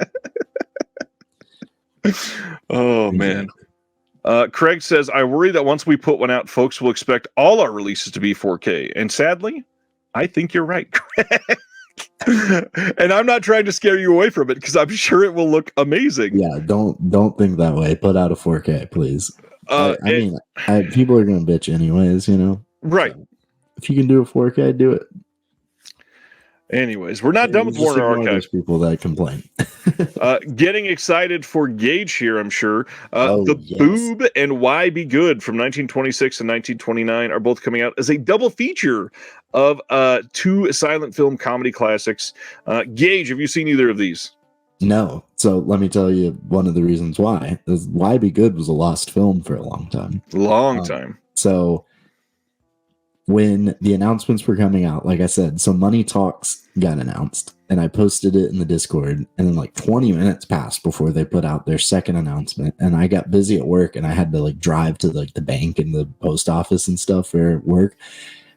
Oh, man. Craig says, I worry that once we put one out, folks will expect all our releases to be 4K. And sadly, I think you're right, Craig. And I'm not trying to scare you away from it because I'm sure it will look amazing. Yeah, don't think that way. Put out a 4K, please. I mean, people are going to bitch anyways, you know? Right. So if you can do a 4K, do it. Anyways, we're not done with Warner Archive. Those people that complain. Getting excited for Gage here, I'm sure. Yes. Boob and Why Be Good from 1926 and 1929 are both coming out as a double feature of two silent film comedy classics. Gage, have you seen either of these? No. So let me tell you one of the reasons why. Why Be Good was a lost film for a long time. Long time. So when the announcements were coming out, like I said, so Money Talks got announced, and I posted it in the Discord, and then like 20 minutes passed before they put out their second announcement, and I got busy at work, and I had to like drive to like the bank and the post office and stuff for work,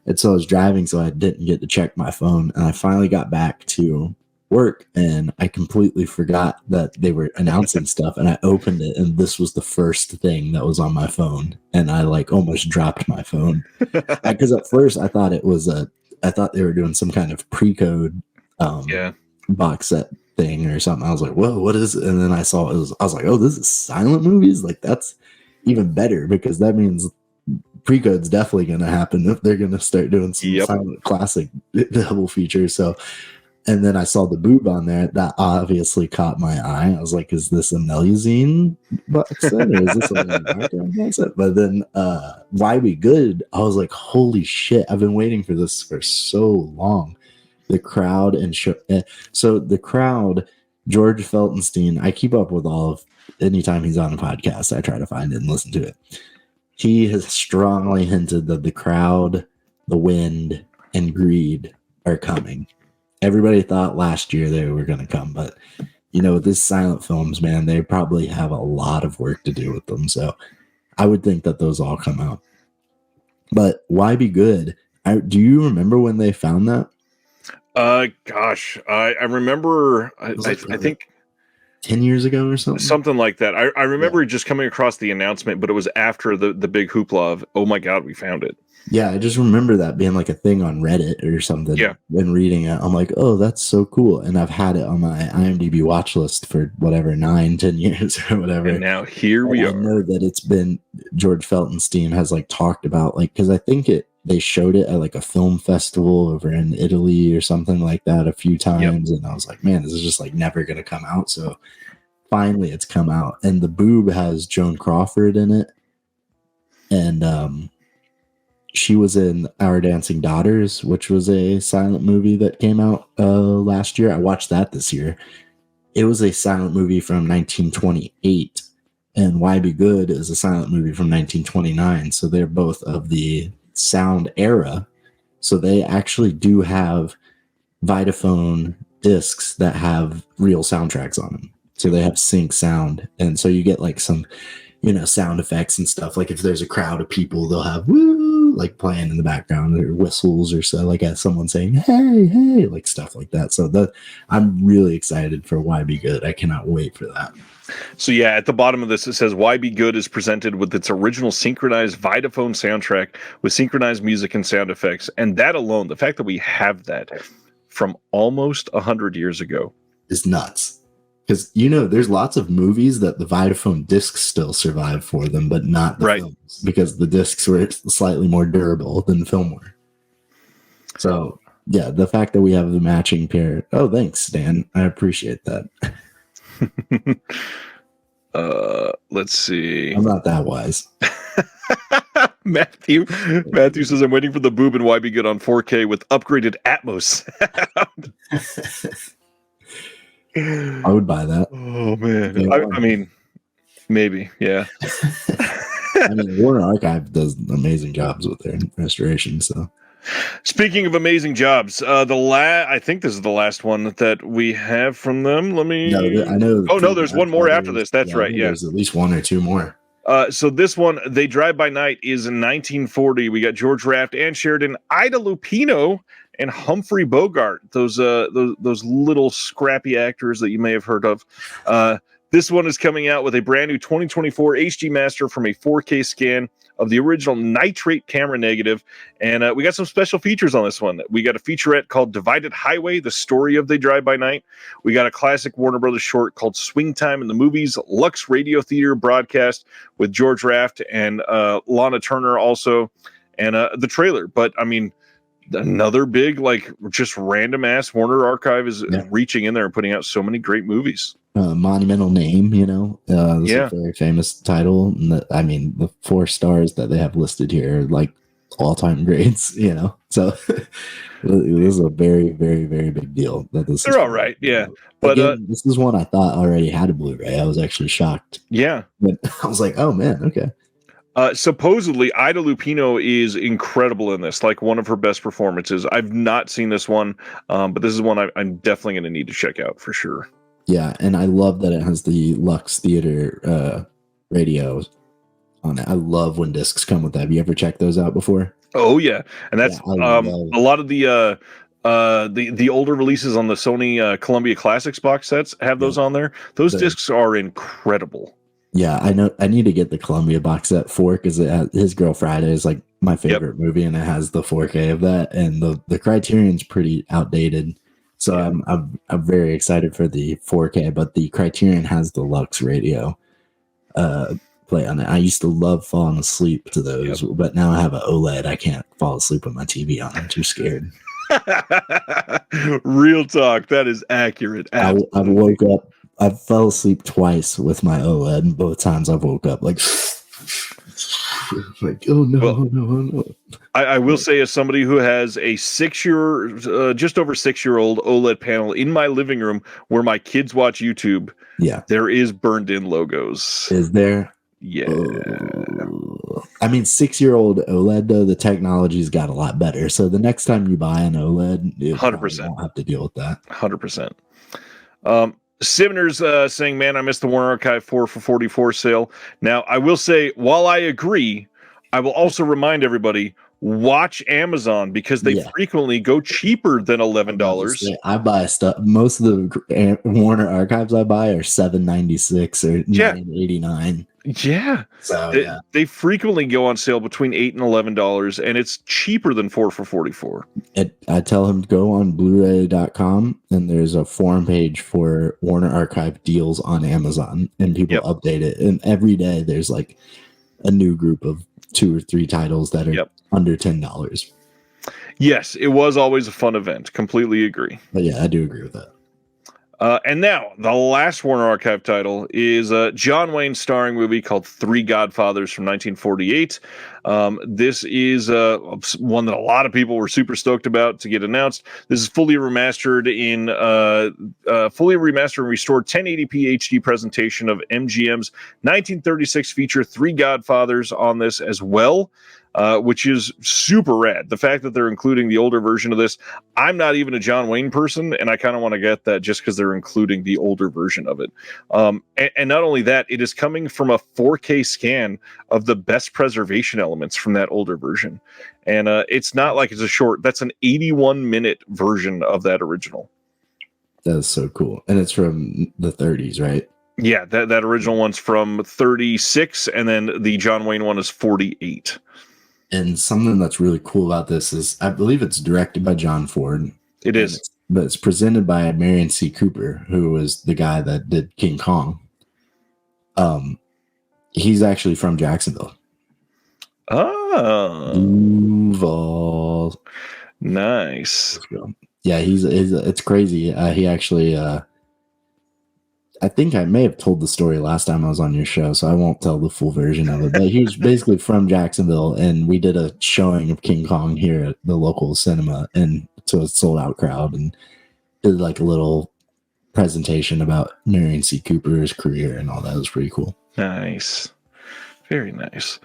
and so I was driving, so I didn't get to check my phone, and I finally got back to work, and I completely forgot that they were announcing stuff, and I opened it, and this was the first thing that was on my phone, and I like almost dropped my phone because at first I thought they were doing some kind of pre-code box set thing or something. I was like, whoa, what is it? And then I saw I was like, oh, this is silent movies. Like, that's even better because that means pre-code's definitely going to happen if they're going to start doing some silent classic double features. So. And then I saw the boob on there. That obviously caught my eye. I was like, is this a Melusine box set or is this a background box set? But then Why Be Good, I was like, holy shit, I've been waiting for this for so long. The crowd so the crowd, George Feltenstein, I keep up with all of, anytime he's on a podcast, I try to find it and listen to it. He has strongly hinted that the crowd, the wind, and greed are coming. Everybody thought last year they were going to come, but you know, with these silent films, man, they probably have a lot of work to do with them. So I would think that those all come out. But Why Be Good? Do you remember when they found that? Gosh, I remember. I think 10 years ago or something like that. I remember just coming across the announcement, but it was after the big hoopla of, oh my god, we found it. Yeah, I just remember that being like a thing on Reddit or something. Yeah. When reading it, I'm like, oh, that's so cool. And I've had it on my IMDb watch list for whatever, 9-10 years or whatever. And now here we are. I know that it's been, George Feltenstein has like talked about, like, because I think they showed it at like a film festival over in Italy or something like that a few times. And I was like, man, this is just like never going to come out. So finally it's come out. And the boob has Joan Crawford in it. And, she was in Our Dancing Daughters, which was a silent movie that came out last year. I watched that this year. It was a silent movie from 1928, and Why Be Good is a silent movie from 1929. So they're both of the sound era. So they actually do have Vitaphone discs that have real soundtracks on them. So they have sync sound, and so you get like some, you know, sound effects and stuff. Like if there's a crowd of people, they'll have woo like playing in the background, or whistles, or so, like someone saying hey, like stuff like that. So I'm really excited for Why Be Good. I cannot wait for that. So yeah, at the bottom of this it says Why Be Good is presented with its original synchronized Vitaphone soundtrack with synchronized music and sound effects, and that alone, the fact that we have that from almost 100 years ago, is nuts. Because, you know, there's lots of movies that the Vitaphone discs still survive for them, but not the films, because the discs were slightly more durable than film were. So the fact that we have the matching pair. Oh, thanks, Dan. I appreciate that. Let's see. I'm not that wise. Matthew says, I'm waiting for the boob and why be good on 4K with upgraded Atmos sound. I would buy that. Oh man. I mean, maybe, yeah. I mean, Warner Archive does amazing jobs with their restoration. So, speaking of amazing jobs, I think this is the last one that we have from them. Let me. No, I know. Oh no, there's one more after this. That's right. Yeah, there's at least one or two more. So this one, They Drive by Night, is in 1940. We got George Raft, Ann Sheridan, Ida Lupino, and Humphrey Bogart. Those little scrappy actors that you may have heard of. This one is coming out with a brand new 2024 HD master from a 4K scan of the original nitrate camera negative. And we got some special features on this one. We got a featurette called Divided Highway, the story of They Drive by Night. We got a classic Warner Brothers short called Swing Time in the Movies, Lux Radio Theater broadcast with George Raft and Lana Turner also, and the trailer. But I mean, another big, like, just random ass Warner Archive is reaching in there and putting out so many great movies. Monumental name, this is a very famous title. And the 4 stars that they have listed here are like all-time grades, So this is a very, very, very big deal. They're all right, yeah. But again, this is one I thought already had a Blu-ray. I was actually shocked. Yeah. But I was like, oh man, okay. Supposedly, Ida Lupino is incredible in this, like one of her best performances. I've not seen this one, but this is one I'm definitely going to need to check out for sure. Yeah, and I love that it has the Lux Theater radio on it. I love when discs come with that. Have you ever checked those out before? Oh yeah, and that's a lot of the older releases on the Sony Columbia Classics box sets have those on there. Those discs are incredible. Yeah, I know. I need to get the Columbia box set because His Girl Friday is like my favorite movie, and it has the 4K of that, and the Criterion's pretty outdated. So I'm very excited for the 4K, but the Criterion has the Lux radio play on it. I used to love falling asleep to those, but now I have an OLED. I can't fall asleep with my TV on. I'm too scared. Real talk. That is accurate. I woke up. I fell asleep twice with my OLED, and both times I woke up like oh no. I will say, as somebody who has a just over 6-year-old OLED panel in my living room where my kids watch YouTube, there is burned in logos. Is there? Yeah. 6-year-old OLED though, the technology's got a lot better. So the next time you buy an OLED, you 100% won't have to deal with that. 100%. Sivner's saying, man, I missed the Warner Archive 4 for 44 sale. Now, I will say, while I agree, I will also remind everybody, watch Amazon because they frequently go cheaper than $11. I buy stuff. Most of the Warner Archives I buy are $7.96 or $9.89. Yeah. So they frequently go on sale between $8 and $11, and it's cheaper than 4 for 44. I tell him to go on Blu-ray.com, and there's a forum page for Warner Archive deals on Amazon, and people update it. And every day there's like a new group of 2 or 3 titles that are under $10. Yes, it was always a fun event. Completely agree. But yeah, I do agree with that. And now, the last Warner Archive title is a John Wayne starring movie called Three Godfathers from 1948. This is one that a lot of people were super stoked about to get announced. This is fully remastered and restored 1080p HD presentation of MGM's 1936 feature Three Godfathers on this as well. Which is super rad. The fact that they're including the older version of this, I'm not even a John Wayne person, and I kind of want to get that just because they're including the older version of it. And not only that, it is coming from a 4K scan of the best preservation elements from that older version. And it's not like it's a short, that's an 81-minute version of that original. That is so cool. And it's from the 30s, right? Yeah, that original one's from 36, and then the John Wayne one is 48. And something that's really cool about this is, I believe it's directed by John Ford. It is. But it's presented by Marion C. Cooper, who was the guy that did King Kong. He's actually from Jacksonville. Oh. Duval. Nice. Yeah, he's it's crazy. He actually, I think I may have told the story last time I was on your show, so I won't tell the full version of it. But he was basically from Jacksonville, and we did a showing of King Kong here at the local cinema, and to a sold out crowd, and did like a little presentation about Marion C. Cooper's career and all that. It was pretty cool. Nice. Very nice.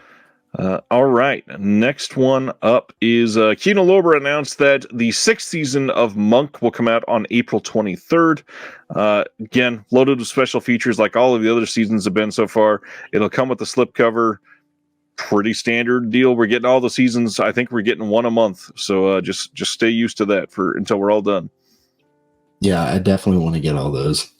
All right. Next one up is Kino Lorber announced that the 6th season of Monk will come out on April 23rd. Again, loaded with special features like all of the other seasons have been so far. It'll come with the slipcover. Pretty standard deal. We're getting all the seasons. I think we're getting one a month. So just stay used to that until we're all done. Yeah, I definitely want to get all those.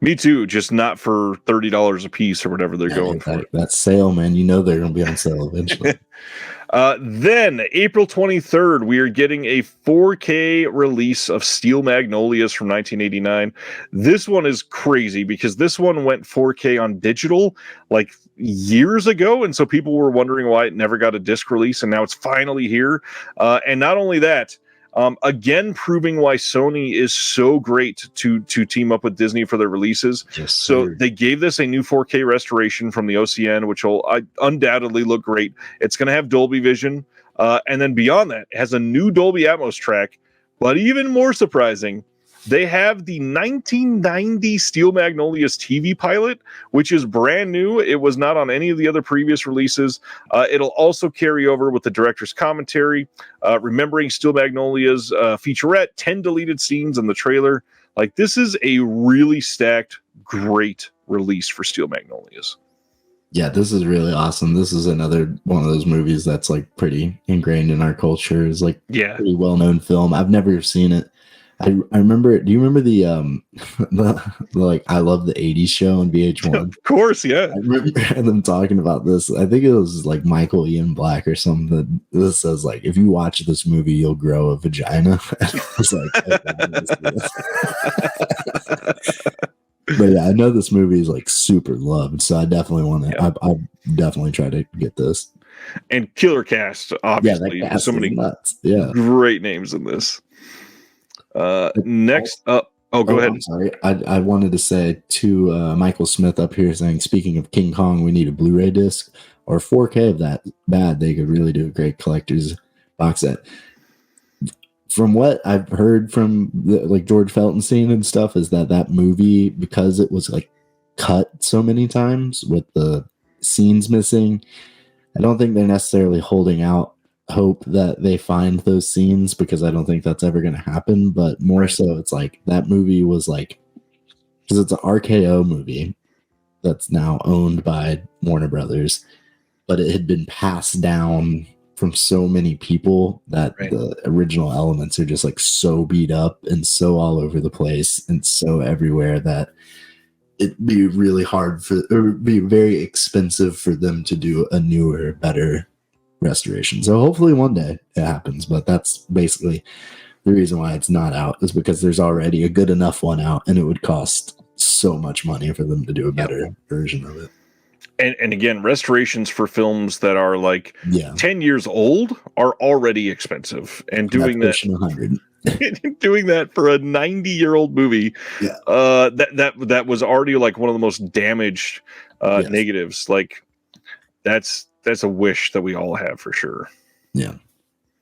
Me too, just not for $30 a piece or whatever they're going for. That sale, man, you know they're going to be on sale eventually. Then, April 23rd, we are getting a 4K release of Steel Magnolias from 1989. This one is crazy because this one went 4K on digital like years ago, and so people were wondering why it never got a disc release, and now it's finally here. And not only that, again, proving why Sony is so great to team up with Disney for their releases. Yes, so sir. they gave this a new 4K restoration from the OCN, which will undoubtedly look great. It's going to have Dolby Vision. And then beyond that, it has a new Dolby Atmos track. But even more surprising, they have the 1990 Steel Magnolias TV pilot, which is brand new. It was not on any of the other previous releases. It'll also carry over with the director's commentary, remembering Steel Magnolias featurette, 10 deleted scenes in the trailer. Like, this is a really stacked, great release for Steel Magnolias. Yeah, this is really awesome. This is another one of those movies that's like pretty ingrained in our culture. It's like pretty well-known film. I've never seen it. I remember. Do you remember the like I Love the 80s show on VH1? Of course, yeah. I remember them talking about this. I think it was like Michael Ian Black or something. This says like, if you watch this movie, you'll grow a vagina. I was like, but yeah, I know this movie is like super loved, so I definitely want to. I'll definitely try to get this. And killer cast, obviously. Yeah, so many nuts. Yeah, great names in this. Next up, go ahead. I'm sorry. I wanted to say to Michael Smith up here saying, speaking of King Kong, we need a Blu-ray disc or 4K of that. Bad, they could really do a great collector's box set. From what I've heard from like George Feltonstein and stuff, is that movie, because it was like cut so many times with the scenes missing, I don't think they're necessarily holding out hope that they find those scenes, because I don't think that's ever going to happen. But more so, it's like that movie was like, because it's an RKO movie that's now owned by Warner Brothers, but it had been passed down from so many people that the original elements are just like so beat up and so all over the place and so everywhere that it'd be really hard it'd be very expensive for them to do a newer, better restoration. So hopefully one day it happens, but that's basically the reason why it's not out, is because there's already a good enough one out, and it would cost so much money for them to do a better version of it. And again, restorations for films that are like 10 years old are already expensive, and doing that 100. doing that for a 90-year-old movie, that was already like one of the most damaged negatives. Like that's a wish that we all have for sure. Yeah.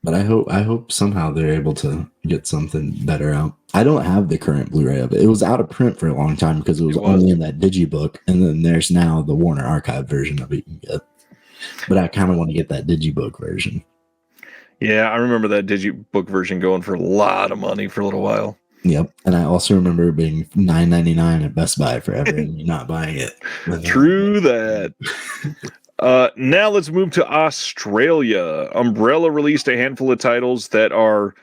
But I hope somehow they're able to get something better out. I don't have the current Blu-ray of it. It was out of print for a long time because it was only in that digibook, and then there's now the Warner Archive version of it you can get. But I kind of want to get that digibook version. Yeah, I remember that digibook version going for a lot of money for a little while. Yep, and I also remember it being $9.99 at Best Buy forever, and you're not buying it. True that. Now let's move to Australia. Umbrella released a handful of titles that are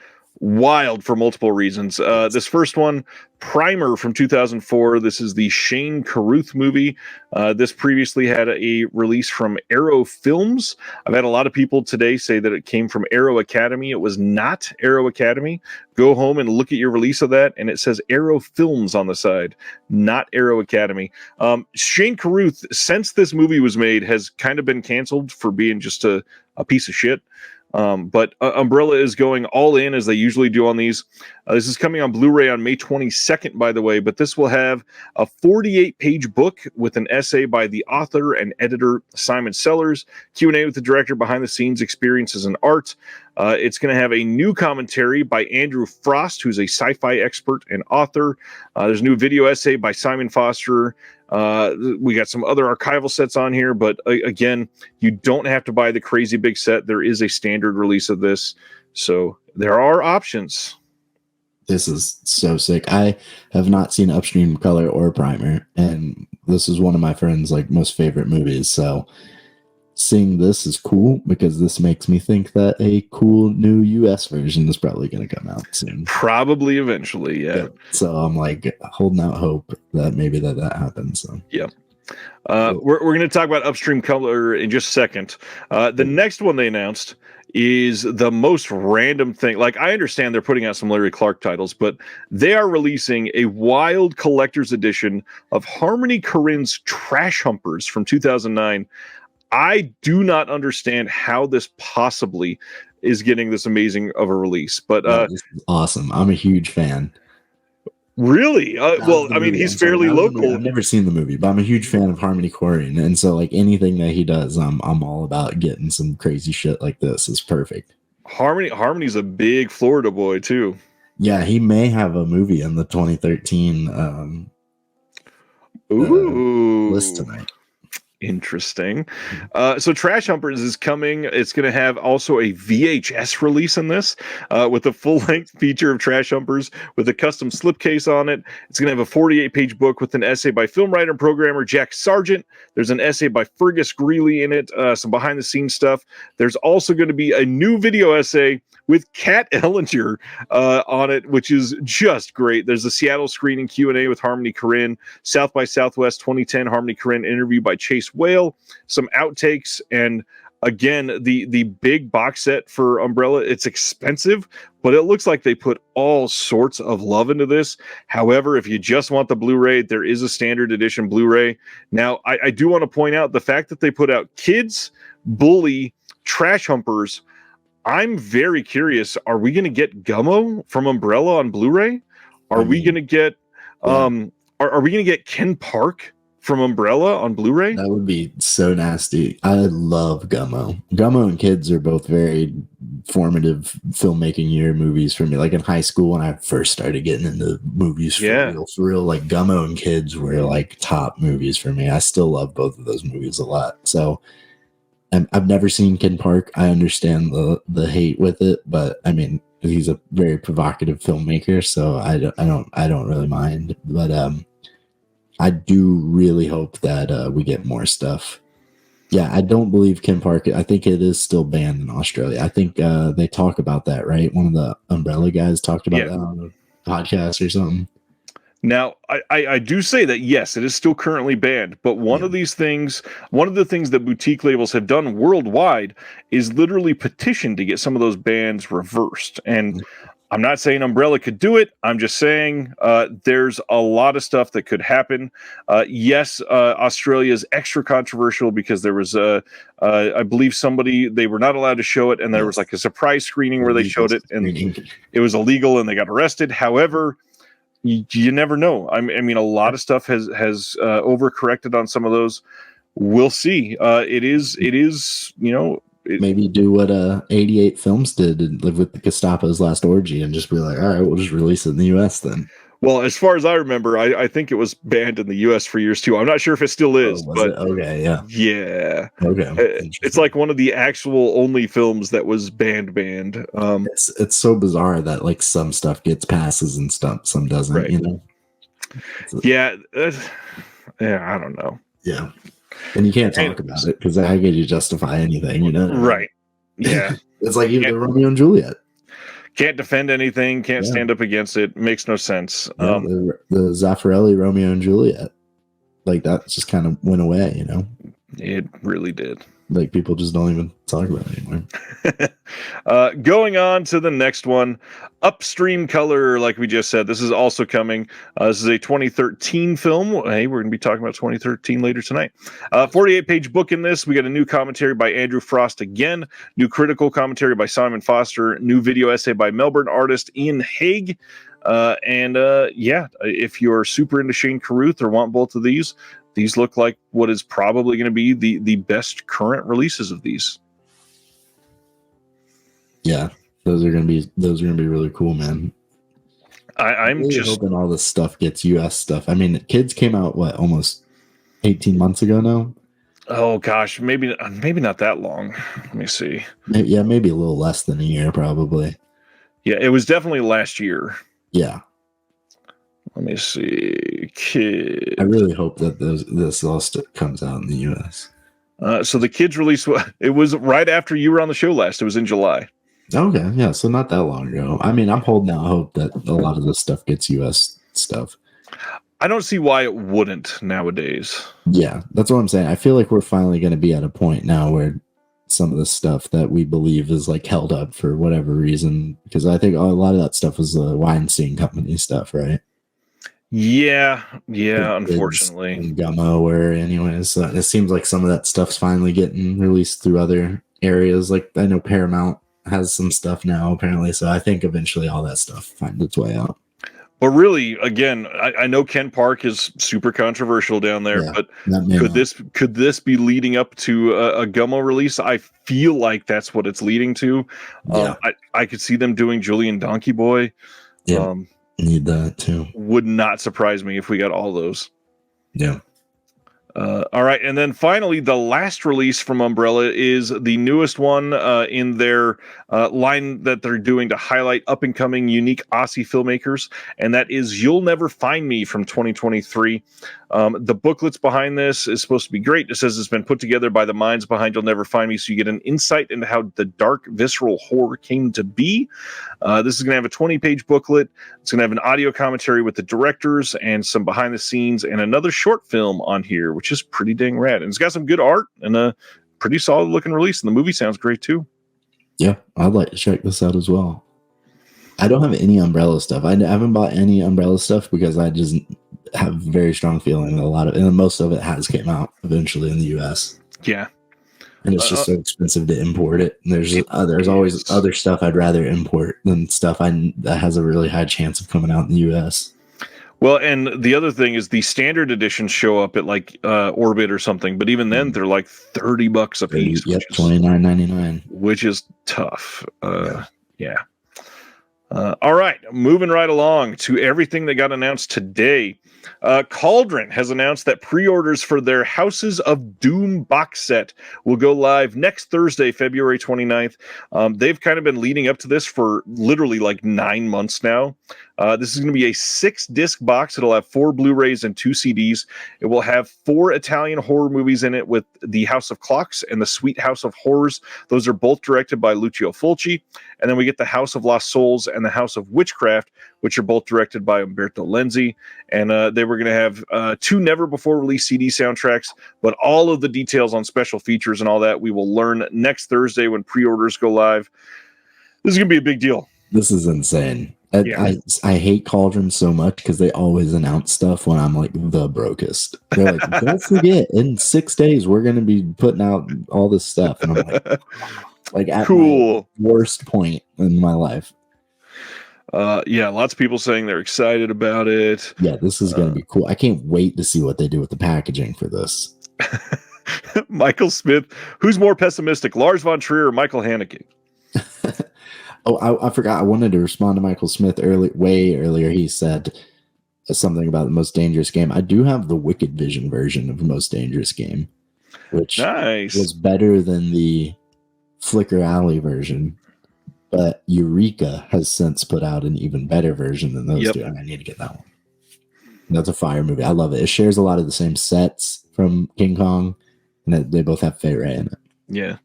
wild for multiple reasons. This first one, Primer from 2004. This is the Shane Carruth movie. This previously had a release from Arrow Films. I've had a lot of people today say that it came from Arrow Academy. It was not Arrow Academy. Go home and look at your release of that, and it says Arrow Films on the side, not Arrow Academy. Shane Carruth, since this movie was made, has kind of been canceled for being just a piece of shit. But Umbrella is going all in as they usually do on these. This is coming on Blu-ray on May 22nd, by the way, but this will have a 48-page book with an essay by the author and editor Simon Sellers, Q&A with the director, behind-the-scenes experiences and art. It's going to have a new commentary by Andrew Frost, who's a sci-fi expert and author. There's a new video essay by Simon Foster. We got some other archival sets on here, but again, you don't have to buy the crazy big set. There is a standard release of this, so there are options. This is so sick. I have not seen Upstream Color or Primer, and this is one of my friend's like most favorite movies. So seeing this is cool because this makes me think that a cool new US version is probably going to come out soon. Probably eventually, yeah. So I'm like holding out hope that maybe that happens. So yeah. We're going to talk about Upstream Color in just a second. The next one they announced is the most random thing. Like, I understand they're putting out some Larry Clark titles, but they are releasing a wild collector's edition of Harmony Korine's Trash Humpers from 2009. I do not understand how this possibly is getting this amazing of a release, but this is awesome. I'm a huge fan. Really? Well, I mean, he's fairly local. I've never seen the movie, but I'm a huge fan of Harmony Korine, and so like anything that he does, I'm all about getting some crazy shit like this. Is perfect. Harmony's a big Florida boy too. Yeah, he may have a movie in the 2013 list tonight. Interesting. So Trash Humpers is coming. It's going to have also a VHS release in this with a full-length feature of Trash Humpers with a custom slipcase on it. It's going to have a 48-page book with an essay by film writer and programmer Jack Sargent. There's an essay by Fergus Greeley in it, some behind-the-scenes stuff. There's also going to be a new video essay with Kat Ellinger on it, which is just great. There's a Seattle screening Q&A with Harmony Korine, South by Southwest 2010 Harmony Korine interview by Chase Whale, some outtakes, and again, the big box set for Umbrella. It's expensive, but it looks like they put all sorts of love into this. However, if you just want the Blu-ray, there is a standard edition Blu-ray. Now, I do want to point out the fact that they put out Kids, Bully, Trash Humpers. I'm very curious. Are we going to get Gummo from Umbrella on Blu-ray? Are we going to get are we going to get Ken Park from Umbrella on Blu-ray? That would be so nasty. I love Gummo. Gummo and Kids are both very formative filmmaking year movies for me. Like in high school when I first started getting into movies for real, like Gummo and Kids were like top movies for me. I still love both of those movies a lot. So I've never seen Ken Park. I understand the hate with it, but I mean, he's a very provocative filmmaker, so I don't really mind. But I do really hope that we get more stuff. Yeah, I don't believe Ken Park. I think it is still banned in Australia. I think they talk about that, right? One of the Umbrella guys talked about that on the podcast or something. Now, I do say that, yes, it is still currently banned, but one of the things that boutique labels have done worldwide is literally petition to get some of those bans reversed. And I'm not saying Umbrella could do it. I'm just saying there's a lot of stuff that could happen. Yes, Australia is extra controversial because there was, I believe they were not allowed to show it, and there was like a surprise screening where they showed it, and it was illegal, and they got arrested. However, you never know. I mean, a lot of stuff has overcorrected on some of those. We'll see. It is, maybe do what 88 Films did and live with the Gestapo's Last Orgy and just be like, all right, we'll just release it in the US then. Well, as far as I remember, I think it was banned in the US for years too. I'm not sure if it still is, but okay, yeah. Okay. It's like one of the actual only films that was banned. It's so bizarre that like some stuff gets passes and stuff, some doesn't, right. Yeah, I don't know. Yeah. And you can't talk about it because how could you justify anything, Right. Yeah. It's like even Romeo and Juliet. Can't defend anything, can't stand up against it. Makes no sense. Yeah, the Zaffarelli Romeo and Juliet. Like that just kind of went away, It really did. Like people just don't even talk about it anymore. Going on to the next one, Upstream Color, like we just said, this is also coming. This is a 2013 film. Hey, we're going to be talking about 2013 later tonight. 48-page book in this. We got a new commentary by Andrew Frost again, new critical commentary by Simon Foster, new video essay by Melbourne artist Ian Haig. If you're super into Shane Carruth or want both of these look like what is probably going to be the best current releases of these. Yeah, those are gonna be really cool, man. I'm really just hoping all this stuff gets US stuff. I mean, Kids came out almost 18 months ago now. Oh gosh, maybe not that long. Let me see. Maybe a little less than a year, probably. Yeah, it was definitely last year. Yeah. Let me see. Kids. I really hope that this all comes out in the US. So the Kids release, it was right after you were on the show last. It was in July. Okay, yeah, so not that long ago. I mean, I'm holding out hope that a lot of this stuff gets US stuff. I don't see why it wouldn't nowadays. Yeah, that's what I'm saying. I feel like we're finally going to be at a point now where some of the stuff that we believe is like held up for whatever reason, because I think a lot of that stuff was the Weinstein Company stuff, right? Yeah, unfortunately. And Gummo were anyways. So it seems like some of that stuff's finally getting released through other areas. Like I know Paramount has some stuff now apparently, so I think eventually all that stuff finds its way out. But really, again, I know Ken Park is super controversial down there, but could this be leading up to a Gummo release? I feel like that's what it's leading to. Yeah. I could see them doing Julian Donkey Boy. Yeah, need that too. Would not surprise me if we got all those. Yeah. All right, and then finally, the last release from Umbrella is the newest one in their line that they're doing to highlight up-and-coming, unique Aussie filmmakers, and that is You'll Never Find Me from 2023. The booklets behind this is supposed to be great. It says it's been put together by the minds behind You'll Never Find Me, so you get an insight into how the dark, visceral horror came to be. This is going to have a 20-page booklet. It's going to have an audio commentary with the directors and some behind the scenes and another short film on here, which is pretty dang rad. And it's got some good art and a pretty solid looking release. And the movie sounds great too. Yeah, I'd like to check this out as well. I don't have any Umbrella stuff. I haven't bought any Umbrella stuff because I just have a very strong feeling that and most of it has came out eventually in the US. Yeah. And it's just so expensive to import it. And there's always other stuff I'd rather import than stuff that has a really high chance of coming out in the US. Well, and the other thing is the standard editions show up at like Orbit or something, but even then they're like $30 a piece. Yep, $29.99, which is tough. Yeah. All right, moving right along to everything that got announced today. Cauldron has announced that pre-orders for their Houses of Doom box set will go live next Thursday, February 29th. They've kind of been leading up to this for literally like 9 months now. This is going to be a 6-disc box. It'll have 4 Blu-rays and 2 CDs. It will have 4 Italian horror movies in it with The House of Clocks and The Sweet House of Horrors. Those are both directed by Lucio Fulci. And then we get The House of Lost Souls and The House of Witchcraft, which are both directed by Umberto Lenzi. And they were going to have 2 never-before-released CD soundtracks, but all of the details on special features and all that we will learn next Thursday when pre-orders go live. This is going to be a big deal. This is insane. I hate Cauldron so much because they always announce stuff when I'm like the brokest. They're like, don't forget, in 6 days we're going to be putting out all this stuff, and I'm like at cool. my worst point in my life. Lots of people saying they're excited about it. Yeah, this is going to be cool. I can't wait to see what they do with the packaging for this. Michael Smith, who's more pessimistic, Lars von Trier or Michael Haneke? Oh, I forgot. I wanted to respond to Michael Smith way earlier. He said something about the Most Dangerous Game. I do have the Wicked Vision version of the Most Dangerous Game, which was better than the Flicker Alley version. But Eureka has since put out an even better version than those two, and I need to get that one. That's a fire movie. I love it. It shares a lot of the same sets from King Kong, and they both have Fay Wray in it. Yeah.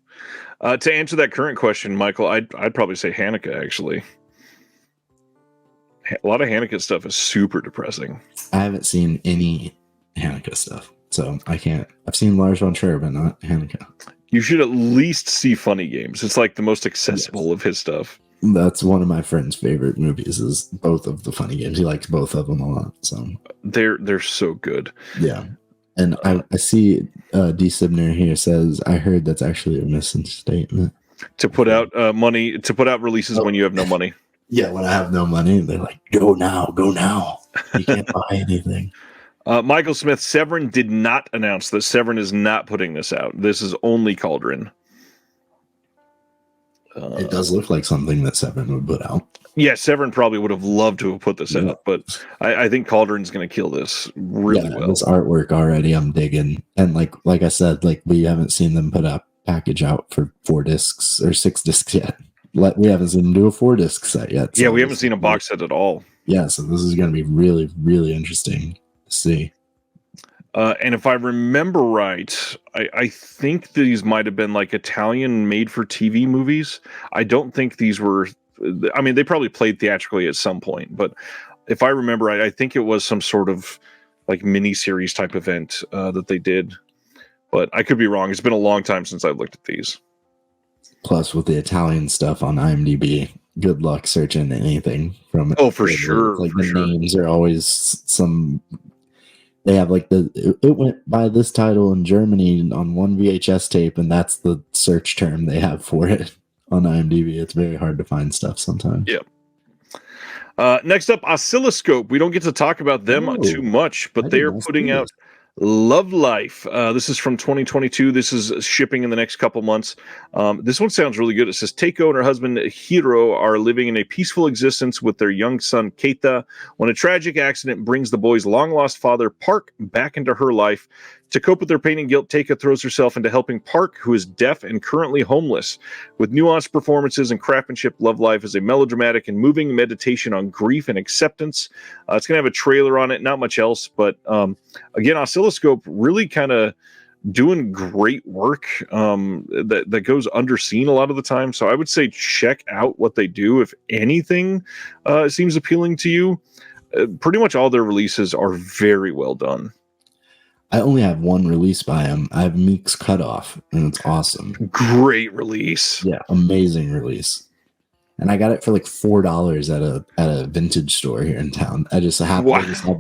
To answer that current question, Michael, I'd probably say Haneke, actually. A lot of Haneke stuff is super depressing. I haven't seen any Haneke stuff, so I can't. I've seen Lars von Trier, but not Haneke. You should at least see Funny Games. It's like the most accessible of his stuff. That's one of my friend's favorite movies. Is both of the Funny Games. He likes both of them a lot. So they're so good. Yeah, and I see D. Sibner here says, "I heard that's actually a missing statement to put out money to put out releases when you have no money." Yeah, when I have no money, they're like, "Go now, go now. You can't buy anything." Michael Smith, Severin did not announce this. Severin is not putting this out. This is only Cauldron. It does look like something that Severin would put out. Yeah, Severin probably would have loved to have put this out, but I think Cauldron's going to kill this really well. This artwork already, I'm digging, and like I said, like we haven't seen them put a package out for 4 discs or 6 discs yet. We haven't seen them do a 4-disc set yet. So we haven't seen a box set at all. Yeah, so this is going to be really, really interesting to see. And if I remember right, I think these might have been like Italian made-for-TV movies. I don't think these were... I mean, they probably played theatrically at some point, but if I remember right, I think it was some sort of like mini-series type event that they did. But I could be wrong. It's been a long time since I've looked at these. Plus, with the Italian stuff on IMDb, good luck searching anything from it. Oh, for sure. Like the names are always some... They have like it went by this title in Germany on one VHS tape, and that's the search term they have for it on IMDb. It's very hard to find stuff sometimes. Yeah. Next up, Oscilloscope. We don't get to talk about them too much, but they are putting out Love Life. This is from 2022. This is shipping in the next couple months. This one sounds really good. It says Teiko and her husband Hiro are living in a peaceful existence with their young son Keita when a tragic accident brings the boy's long-lost father Park back into her life. To cope with their pain and guilt, Teika throws herself into helping Park, who is deaf and currently homeless. With nuanced performances and craftsmanship, Love Life is a melodramatic and moving meditation on grief and acceptance. It's going to have a trailer on it, not much else, but again, Oscilloscope really kind of doing great work that goes underseen a lot of the time. So I would say check out what they do. If anything seems appealing to you, pretty much all their releases are very well done. I only have one release by him. I have Meek's Cutoff, and it's awesome. Great release. Yeah, amazing release. And I got it for like $4 at a vintage store here in town. I just happened to have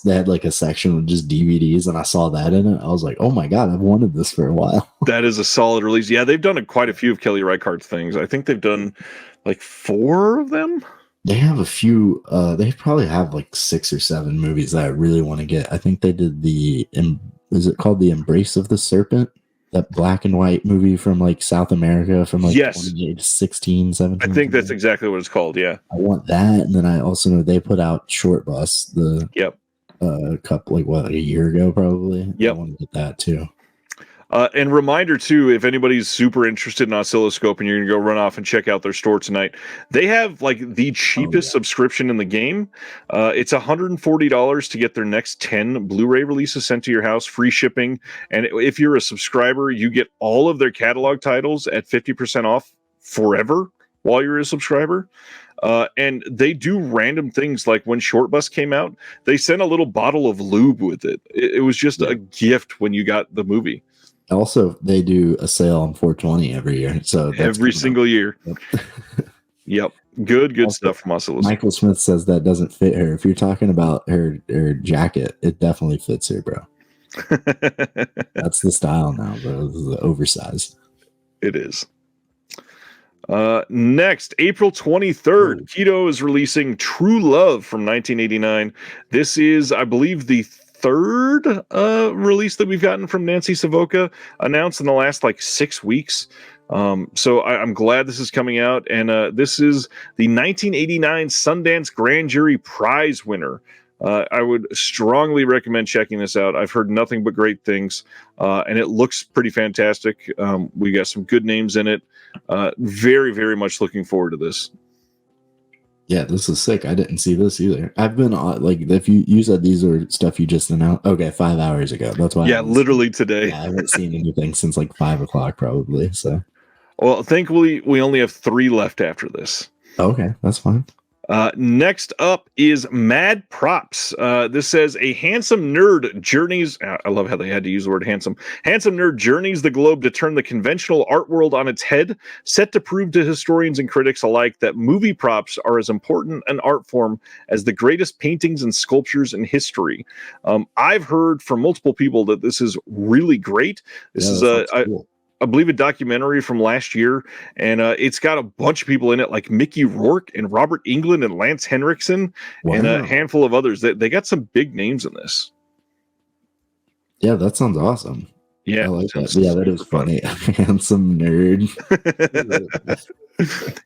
they had like a section with just DVDs, and I saw that in it. I was like, oh my God, I've wanted this for a while. That is a solid release. Yeah, they've done quite a few of Kelly Reichardt's things. I think they've done like 4 of them. They have a few. They probably have like 6 or 7 movies that I really want to get. I think they did is it called The Embrace of the Serpent? That black and white movie from like South America from like 2016, 17. I think that's exactly what it's called. Yeah, I want that. And then I also know they put out Short Bus, couple like a year ago probably. Yep. I want to get that too. And reminder too, if anybody's super interested in Oscilloscope and you're gonna go run off and check out their store tonight, they have like the cheapest subscription in the game. It's $140 to get their next 10 Blu-ray releases sent to your house, free shipping. And if you're a subscriber, you get all of their catalog titles at 50% off forever while you're a subscriber. And they do random things, like when Short Bus came out, they sent a little bottle of lube with it. It was just a gift when you got the movie. Also, they do a sale on 420 every year. So every single year. Yep. Good also, stuff from Oscilloscope. Michael Smith says that doesn't fit her. If you're talking about her jacket, it definitely fits her, bro. That's the style now, bro. This is oversized. It is. Next, April 23rd, Keto is releasing True Love from 1989. This is, I believe, the 3rd release that we've gotten from Nancy Savoca, announced in the last like 6 weeks. So I'm glad this is coming out, and this is the 1989 Sundance Grand Jury Prize winner. I would strongly recommend checking this out. I've heard nothing but great things, and it looks pretty fantastic. We got some good names in it. Very, very much looking forward to this. Yeah, this is sick. I didn't see this either. I've been like, if you said these are stuff you just announced. Okay, 5 hours ago. That's why. Yeah, literally today. I haven't seen anything since like 5 o'clock probably. So, well, thankfully we only have 3 left after this. Okay, that's fine. Next up is Mad Props. This says a handsome nerd journeys. I love how they had to use the word handsome. Handsome nerd journeys the globe to turn the conventional art world on its head, set to prove to historians and critics alike that movie props are as important an art form as the greatest paintings and sculptures in history. I've heard from multiple people that this is really great. This is cool. I believe a documentary from last year, and it's got a bunch of people in it, like Mickey Rourke and Robert Englund and Lance Henriksen, and a handful of others. They got some big names in this. Yeah, that sounds awesome. Yeah, I like that. Yeah, that is funny. Handsome nerd.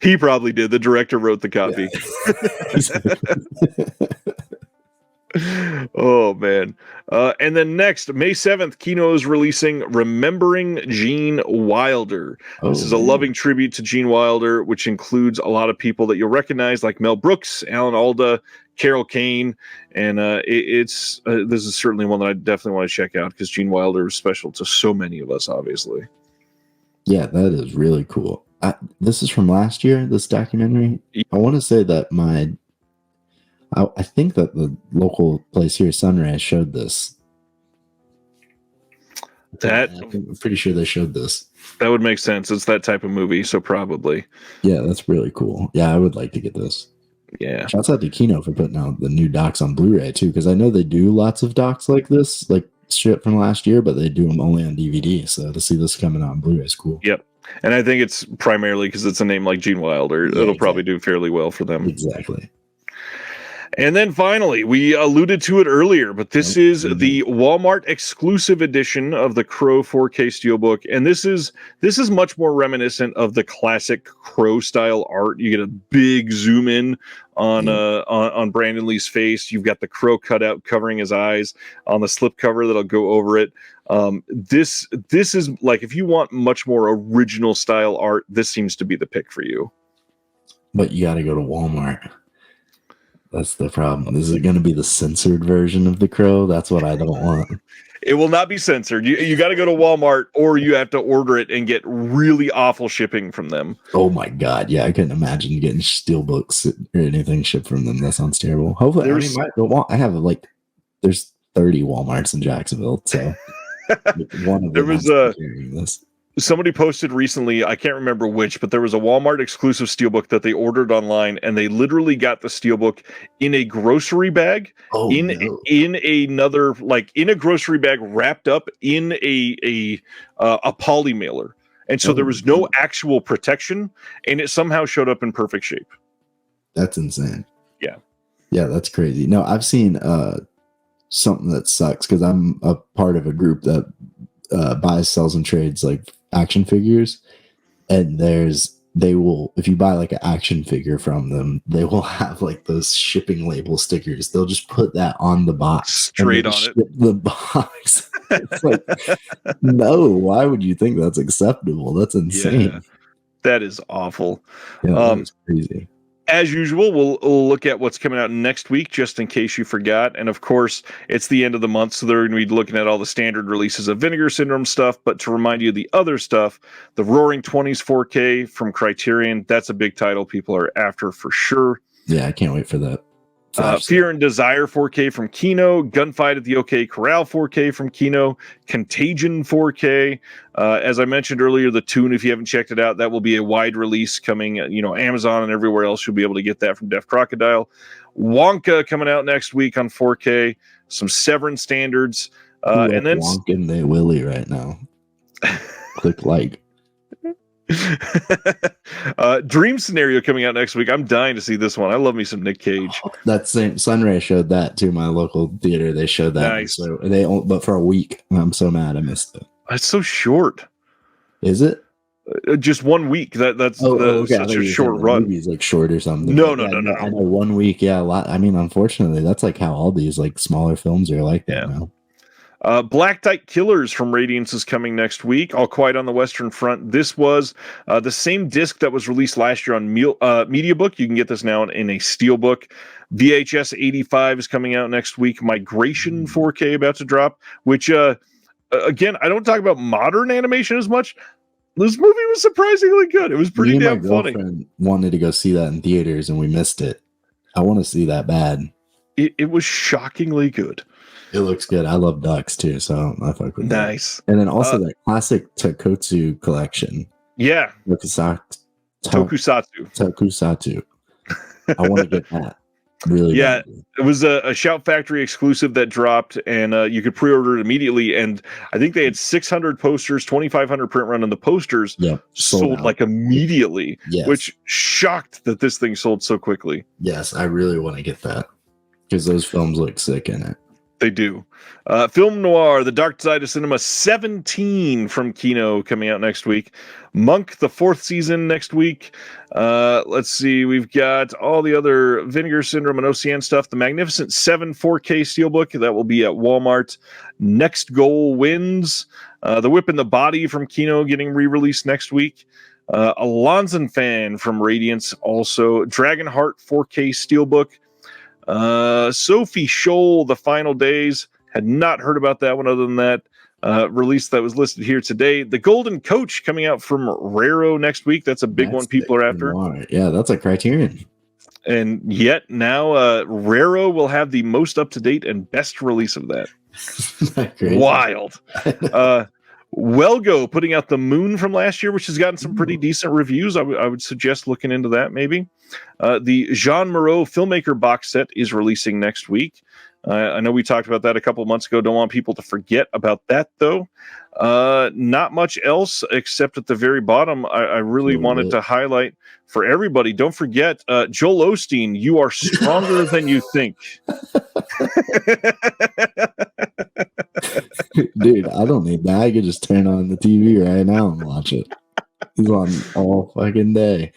He probably did. The director wrote the copy. Yeah. Oh man. And then next, May 7th, Kino is releasing Remembering Gene Wilder. This is a loving tribute to Gene Wilder, which includes a lot of people that you'll recognize, like Mel Brooks, Alan Alda, Carol Kane, and this is certainly one that I definitely want to check out because Gene Wilder is special to so many of us, obviously. Yeah, that is really cool. This is from last year, this documentary. I want to say that I think that the local place here, Sunrise, showed this. I'm pretty sure they showed this. That would make sense. It's that type of movie, so probably. Yeah, that's really cool. Yeah, I would like to get this. Yeah. Shouts out to Kino for putting out the new docs on Blu-ray too, because I know they do lots of docs like this, like shit from last year, but they do them only on DVD. So to see this coming out on Blu-ray is cool. Yep. And I think it's primarily because it's a name like Gene Wilder. Yeah, it'll probably do fairly well for them. Exactly. And then finally, we alluded to it earlier, but this is the Walmart exclusive edition of the Crow 4K Steelbook, and this is much more reminiscent of the classic Crow style art. You get a big zoom in on Brandon Lee's face. You've got the Crow cutout covering his eyes on the slipcover that'll go over it. This is like, if you want much more original style art, this seems to be the pick for you. But you got to go to Walmart. That's the problem. Is it going to be the censored version of the Crow? That's what I don't want. It will not be censored. You got to go to Walmart, or you have to order it and get really awful shipping from them. Oh my god! Yeah, I couldn't imagine getting steelbooks or anything shipped from them. That sounds terrible. Hopefully, I have there's 30 Walmarts in Jacksonville, so one of them has to be carrying this. Somebody posted recently, I can't remember which, but there was a Walmart exclusive steelbook that they ordered online, and they literally got the steelbook in a grocery bag, in another, like in a grocery bag wrapped up in a poly mailer. And so there was no actual protection, and it somehow showed up in perfect shape. That's insane. Yeah. Yeah, that's crazy. No, I've seen something that sucks because I'm a part of a group that buys, sells, and trades like action figures, and they will, if you buy like an action figure from them, they will have like those shipping label stickers. They'll just put that on the box, straight on it. The box. It's like, no, why would you think that's acceptable? That's insane. Yeah, that is awful. Yeah, that's crazy. As usual, we'll look at what's coming out next week, just in case you forgot. And of course, it's the end of the month, so they're going to be looking at all the standard releases of Vinegar Syndrome stuff. But to remind you of the other stuff, the Roaring 20s 4K from Criterion, that's a big title people are after for sure. Yeah, I can't wait for that. Fear and Desire 4K from Kino, Gunfight at the OK Corral 4K from Kino, Contagion 4K. As I mentioned earlier, the Tune, if you haven't checked it out, that will be a wide release coming. Amazon and everywhere else you'll be able to get that from Def Crocodile. Wonka coming out next week on 4K. Some Severin standards, and then Wonka and they Willy right now. Click like. Dream Scenario coming out next week. I'm dying to see this one. I love me some Nick Cage. That same Sunray showed that too. My local theater, they showed that. Nice. So but for a week. I'm so mad I missed it. It's so short. Is it? Just 1 week. That's such a short run. Movie's like short or something. No. I know 1 week. Yeah, a lot. I mean, unfortunately, that's like how all these like smaller films are like that now. Black Knight Killers from Radiance is coming next week. All Quiet on the Western Front. This was the same disc that was released last year on Mediabook. You can get this now in a Steelbook. VHS 85 is coming out next week. Migration 4K about to drop, which, again, I don't talk about modern animation as much. This movie was surprisingly good. It was pretty damn funny. Wanted to go see that in theaters, and we missed it. I want to see that bad. It was shockingly good. It looks good. I love ducks too, so I fuck with that. Nice. And then also that classic Tokotsu collection. Yeah. Tokusatsu. I want to get that. Really? Yeah. Badly. It was a Shout Factory exclusive that dropped, and you could pre-order it immediately. And I think they had 600 posters, 2,500 print run, and the posters sold like immediately, which shocked that this thing sold so quickly. Yes, I really want to get that because those films look sick in it. They do. Film Noir, The Dark Side of Cinema 17 from Kino coming out next week. Monk, the 4th season next week. Let's see. We've got all the other Vinegar Syndrome and OCN stuff. The Magnificent 7 4K Steelbook. That will be at Walmart. Next Goal Wins. The Whip in the Body from Kino getting re-released next week. Alonzon Fan from Radiance also. Dragonheart 4K Steelbook. Sophie Scholl, The Final Days. Had not heard about that one other than that release that was listed here today. The Golden Coach coming out from Raro next week. That's a big one people are after. Yeah, that's a Criterion. And yet now Raro will have the most up-to-date and best release of that. Wild. Welgo putting out The Moon from last year, which has gotten some pretty decent reviews. I would suggest looking into that maybe. The Jean Moreau Filmmaker box set is releasing next week. I know we talked about that a couple of months ago. Don't want people to forget about that, though. Not much else except at the very bottom. I really wanted to highlight for everybody. Don't forget, Joel Osteen, You Are Stronger Than You Think. Dude, I don't need that. I could just turn on the TV right now and watch it. He's on all fucking day.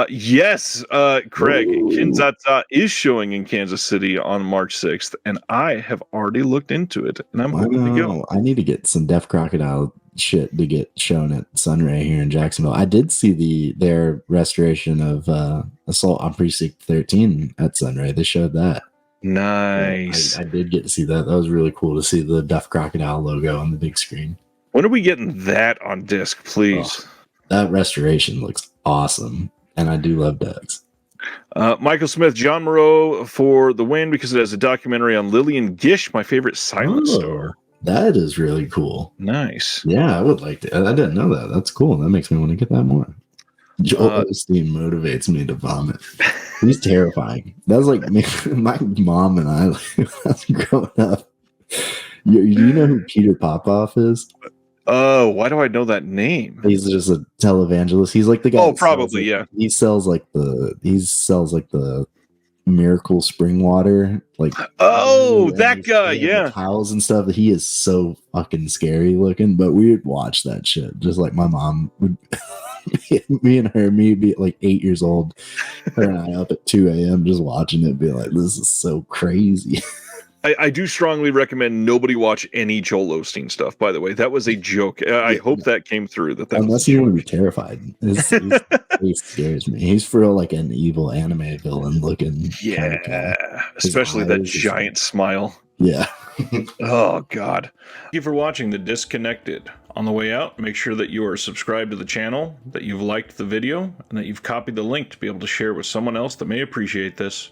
Yes, Craig, Kinzata is showing in Kansas City on March 6th, and I have already looked into it, and I'm hoping to go. I need to get some Deaf Crocodile shit to get shown at Sunray here in Jacksonville. I did see their restoration of Assault on Precinct 13 at Sunray. They showed that. Nice. I did get to see that. That was really cool to see the Deaf Crocodile logo on the big screen. When are we getting that on disc, please? That restoration looks awesome. And I do love ducks. Michael Smith, John Moreau for the win because it has a documentary on Lillian Gish, my favorite silent star. That is really cool. Nice. Yeah, I would like to. I didn't know that. That's cool. That makes me want to get that more. Joel Osteen motivates me to vomit. He's terrifying. That's like me, my mom and I growing up. You know who Peter Popoff is? Oh, why do I know that name? He's just a televangelist. He's like the guy. Oh, probably, yeah. He sells like the miracle spring water. Like, oh, that guy, yeah. Cows and stuff. He is so fucking scary looking. But we would watch that shit. Just like my mom would. Me and her, me be like 8 years old, her and I up at 2 a.m. just watching it, be like, this is so crazy. I do strongly recommend nobody watch any Joel Osteen stuff, by the way. That was a joke. I hope that came through. Unless you want to be terrified. He scares me. He's for like an evil anime villain looking. Yeah. Especially that giant smile. Yeah. Oh, God. Thank you for watching The Disconnected. On the way out, make sure that you are subscribed to the channel, that you've liked the video, and that you've copied the link to be able to share with someone else that may appreciate this.